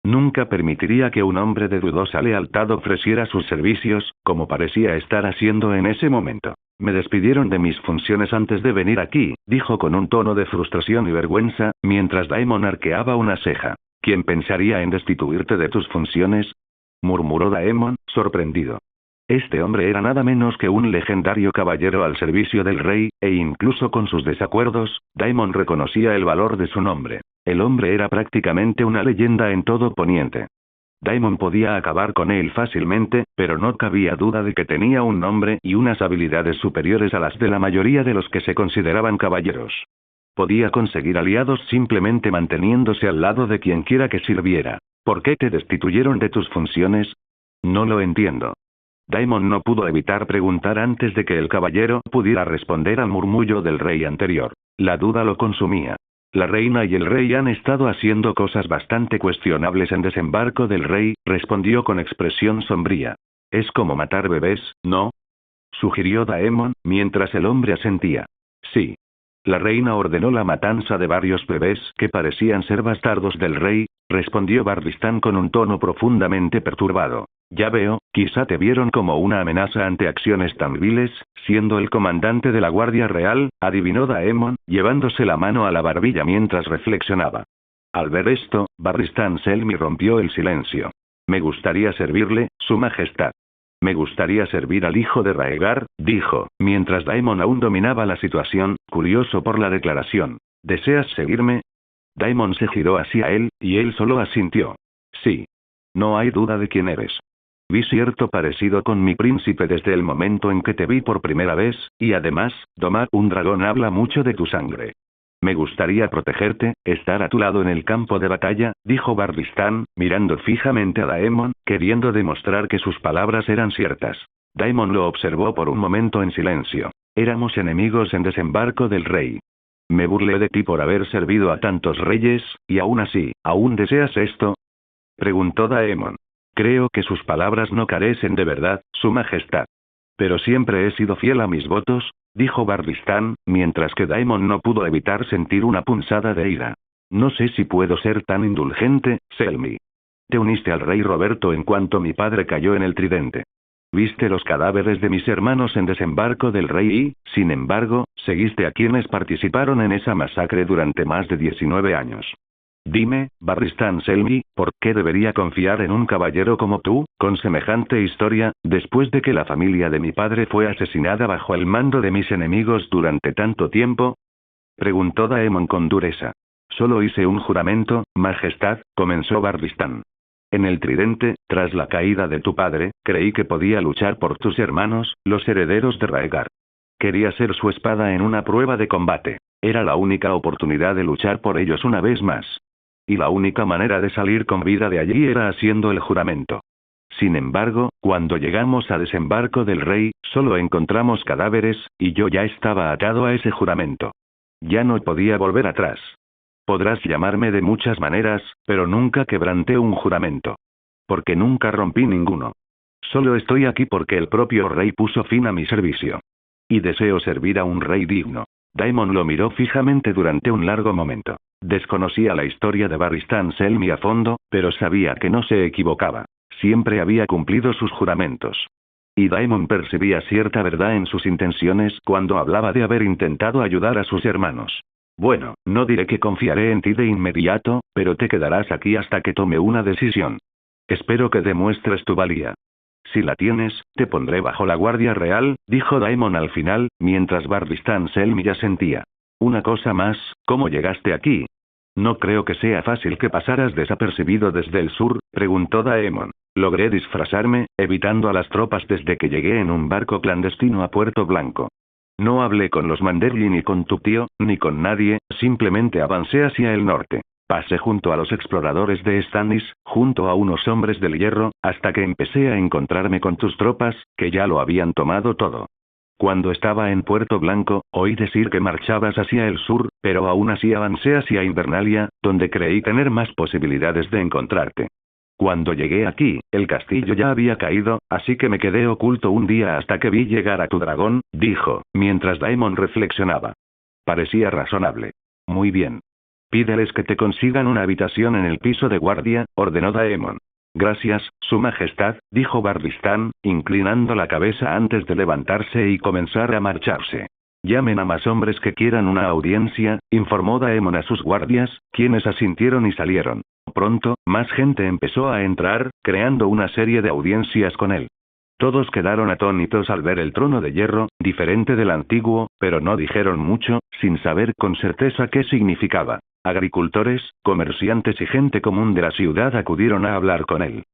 Nunca permitiría que un hombre de dudosa lealtad ofreciera sus servicios, como parecía estar haciendo en ese momento. Me despidieron de mis funciones antes de venir aquí, dijo con un tono de frustración y vergüenza, mientras Daemon arqueaba una ceja. ¿Quién pensaría en destituirte de tus funciones? Murmuró Daemon, sorprendido. Este hombre era nada menos que un legendario caballero al servicio del rey, e incluso con sus desacuerdos, Daemon reconocía el valor de su nombre. El hombre era prácticamente una leyenda en todo Poniente. Daemon podía acabar con él fácilmente, pero no cabía duda de que tenía un nombre y unas habilidades superiores a las de la mayoría de los que se consideraban caballeros. Podía conseguir aliados simplemente manteniéndose al lado de quien quiera que sirviera. ¿Por qué te destituyeron de tus funciones? No lo entiendo. Daemon no pudo evitar preguntar antes de que el caballero pudiera responder al murmullo del rey anterior. La duda lo consumía. La reina y el rey han estado haciendo cosas bastante cuestionables en Desembarco del Rey, respondió con expresión sombría. Es como matar bebés, ¿no? Sugirió Daemon, mientras el hombre asentía. Sí. La reina ordenó la matanza de varios bebés que parecían ser bastardos del rey, respondió Barristan con un tono profundamente perturbado. Ya veo, quizá te vieron como una amenaza ante acciones tan viles, siendo el comandante de la Guardia Real, adivinó Daemon, llevándose la mano a la barbilla mientras reflexionaba. Al ver esto, Barristan Selmy rompió el silencio. Me gustaría servirle, Su Majestad. Me gustaría servir al hijo de Raegar, dijo, mientras Daemon aún dominaba la situación, curioso por la declaración. ¿Deseas seguirme? Daemon se giró hacia él, y él solo asintió. Sí. No hay duda de quién eres. Vi cierto parecido con mi príncipe desde el momento en que te vi por primera vez, y además, domar un dragón habla mucho de tu sangre. Me gustaría protegerte, estar a tu lado en el campo de batalla, dijo Barristan, mirando fijamente a Daemon, queriendo demostrar que sus palabras eran ciertas. Daemon lo observó por un momento en silencio. Éramos enemigos en Desembarco del Rey. Me burlé de ti por haber servido a tantos reyes, y aún así, ¿aún deseas esto? Preguntó Daemon. Creo que sus palabras no carecen de verdad, Su Majestad. Pero siempre he sido fiel a mis votos, dijo Barristan, mientras que Daemon no pudo evitar sentir una punzada de ira. No sé si puedo ser tan indulgente, Selmy. Te uniste al rey Roberto en cuanto mi padre cayó en el tridente. Viste los cadáveres de mis hermanos en Desembarco del Rey y, sin embargo, seguiste a quienes participaron en esa masacre durante más de 19 años. Dime, Barristan Selmy, ¿por qué debería confiar en un caballero como tú, con semejante historia, después de que la familia de mi padre fue asesinada bajo el mando de mis enemigos durante tanto tiempo? Preguntó Daemon con dureza. Solo hice un juramento, Majestad, comenzó Barristan. En el tridente, tras la caída de tu padre, creí que podía luchar por tus hermanos, los herederos de Raegar. Quería ser su espada en una prueba de combate. Era la única oportunidad de luchar por ellos una vez más. Y la única manera de salir con vida de allí era haciendo el juramento. Sin embargo, cuando llegamos a Desembarco del Rey, solo encontramos cadáveres, y yo ya estaba atado a ese juramento. Ya no podía volver atrás. Podrás llamarme de muchas maneras, pero nunca quebranté un juramento. Porque nunca rompí ninguno. Solo estoy aquí porque el propio rey puso fin a mi servicio. Y deseo servir a un rey digno. Daemon lo miró fijamente durante un largo momento. Desconocía la historia de Barristan Selmy a fondo, pero sabía que no se equivocaba. Siempre había cumplido sus juramentos. Y Daemon percibía cierta verdad en sus intenciones cuando hablaba de haber intentado ayudar a sus hermanos. Bueno, no diré que confiaré en ti de inmediato, pero te quedarás aquí hasta que tome una decisión. Espero que demuestres tu valía. Si la tienes, te pondré bajo la Guardia Real, dijo Daemon al final, mientras Barristan Selmy asentía. Una cosa más, ¿cómo llegaste aquí? No creo que sea fácil que pasaras desapercibido desde el sur, preguntó Daemon. Logré disfrazarme, evitando a las tropas desde que llegué en un barco clandestino a Puerto Blanco. No hablé con los Manderly ni con tu tío, ni con nadie, simplemente avancé hacia el norte. Pasé junto a los exploradores de Stannis, junto a unos hombres del hierro, hasta que empecé a encontrarme con tus tropas, que ya lo habían tomado todo. Cuando estaba en Puerto Blanco, oí decir que marchabas hacia el sur, pero aún así avancé hacia Invernalia, donde creí tener más posibilidades de encontrarte. Cuando llegué aquí, el castillo ya había caído, así que me quedé oculto un día hasta que vi llegar a tu dragón, dijo, mientras Daemon reflexionaba. Parecía razonable. Muy bien. Pídeles que te consigan una habitación en el piso de guardia, ordenó Daemon. Gracias, Su Majestad, dijo Barristan, inclinando la cabeza antes de levantarse y comenzar a marcharse. Llamen a más hombres que quieran una audiencia, informó Daemon a sus guardias, quienes asintieron y salieron. Pronto, más gente empezó a entrar, creando una serie de audiencias con él. Todos quedaron atónitos al ver el trono de hierro, diferente del antiguo, pero no dijeron mucho, sin saber con certeza qué significaba. Agricultores, comerciantes y gente común de la ciudad acudieron a hablar con él.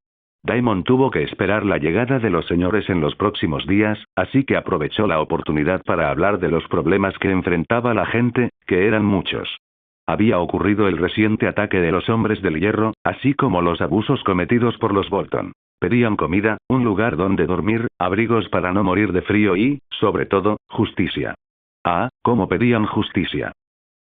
Daemon tuvo que esperar la llegada de los señores en los próximos días, así que aprovechó la oportunidad para hablar de los problemas que enfrentaba la gente, que eran muchos. Había ocurrido el reciente ataque de los hombres del hierro, así como los abusos cometidos por los Bolton. Pedían comida, un lugar donde dormir, abrigos para no morir de frío y, sobre todo, justicia. Ah, ¿cómo pedían justicia?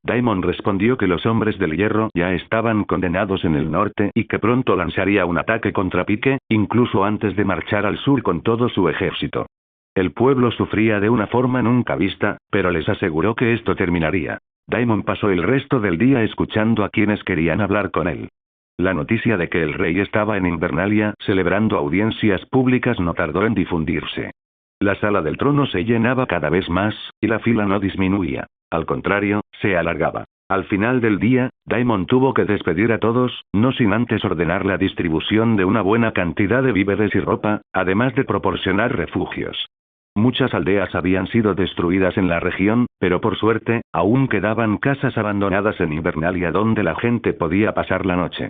Daimon respondió que los hombres del hierro ya estaban condenados en el norte y que pronto lanzaría un ataque contra Pike, incluso antes de marchar al sur con todo su ejército. El pueblo sufría de una forma nunca vista, pero les aseguró que esto terminaría. Daimon pasó el resto del día escuchando a quienes querían hablar con él. La noticia de que el rey estaba en Invernalia celebrando audiencias públicas no tardó en difundirse. La sala del trono se llenaba cada vez más, y la fila no disminuía. Al contrario, se alargaba. Al final del día, Daimon tuvo que despedir a todos, no sin antes ordenar la distribución de una buena cantidad de víveres y ropa, además de proporcionar refugios. Muchas aldeas habían sido destruidas en la región, pero por suerte, aún quedaban casas abandonadas en Invernalia donde la gente podía pasar la noche.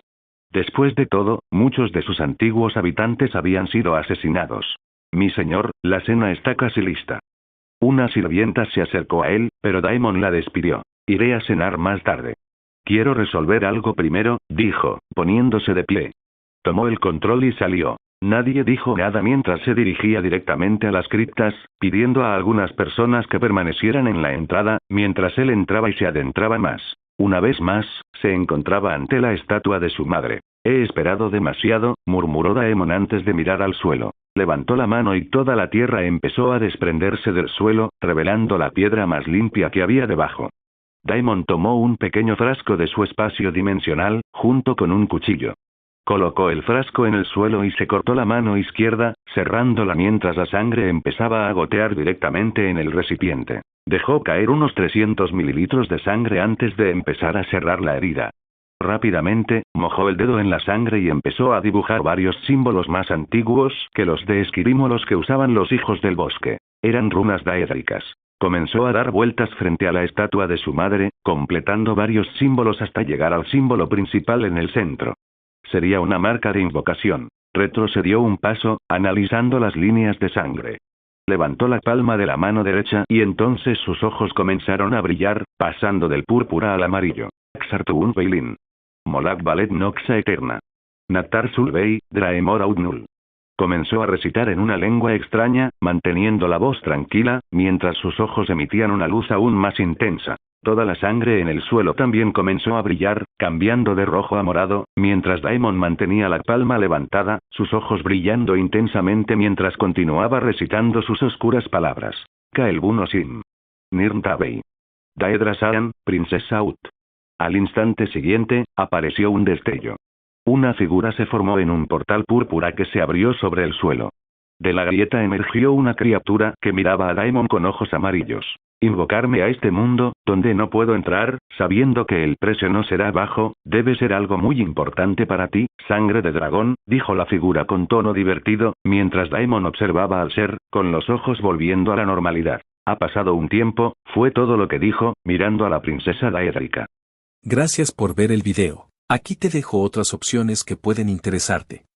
Después de todo, muchos de sus antiguos habitantes habían sido asesinados. Mi señor, la cena está casi lista. Una sirvienta se acercó a él, pero Daimon la despidió. Iré a cenar más tarde. Quiero resolver algo primero, dijo, poniéndose de pie. Tomó el control y salió. Nadie dijo nada mientras se dirigía directamente a las criptas, pidiendo a algunas personas que permanecieran en la entrada, mientras él entraba y se adentraba más. Una vez más, se encontraba ante la estatua de su madre. He esperado demasiado, murmuró Daemon antes de mirar al suelo. Levantó la mano y toda la tierra empezó a desprenderse del suelo, revelando la piedra más limpia que había debajo. Daemon tomó un pequeño frasco de su espacio dimensional, junto con un cuchillo. Colocó el frasco en el suelo y se cortó la mano izquierda, cerrándola mientras la sangre empezaba a gotear directamente en el recipiente. Dejó caer unos 300 mililitros de sangre antes de empezar a cerrar la herida. Rápidamente, mojó el dedo en la sangre y empezó a dibujar varios símbolos más antiguos que los de esquirímolos que usaban los hijos del bosque. Eran runas daédricas. Comenzó a dar vueltas frente a la estatua de su madre, completando varios símbolos hasta llegar al símbolo principal en el centro. Sería una marca de invocación. Retrocedió un paso, analizando las líneas de sangre. Levantó la palma de la mano derecha y entonces sus ojos comenzaron a brillar, pasando del púrpura al amarillo. Xartuun Peilin. Molak Balet Noxa Eterna. Natar Sulvei, Draemor Audnul. Comenzó a recitar en una lengua extraña, manteniendo la voz tranquila, mientras sus ojos emitían una luz aún más intensa. Toda la sangre en el suelo también comenzó a brillar, cambiando de rojo a morado, mientras Daemon mantenía la palma levantada, sus ojos brillando intensamente mientras continuaba recitando sus oscuras palabras. Kaelbunosim. Nirntabei. Daedra Saan, Princesa Ut. Al instante siguiente, apareció un destello. Una figura se formó en un portal púrpura que se abrió sobre el suelo. De la grieta emergió una criatura que miraba a Daemon con ojos amarillos. Invocarme a este mundo, donde no puedo entrar, sabiendo que el precio no será bajo, debe ser algo muy importante para ti, sangre de dragón, dijo la figura con tono divertido, mientras Daemon observaba al ser, con los ojos volviendo a la normalidad. Ha pasado un tiempo, fue todo lo que dijo, mirando a la princesa daédrica. Gracias por ver el video. Aquí te dejo otras opciones que pueden interesarte.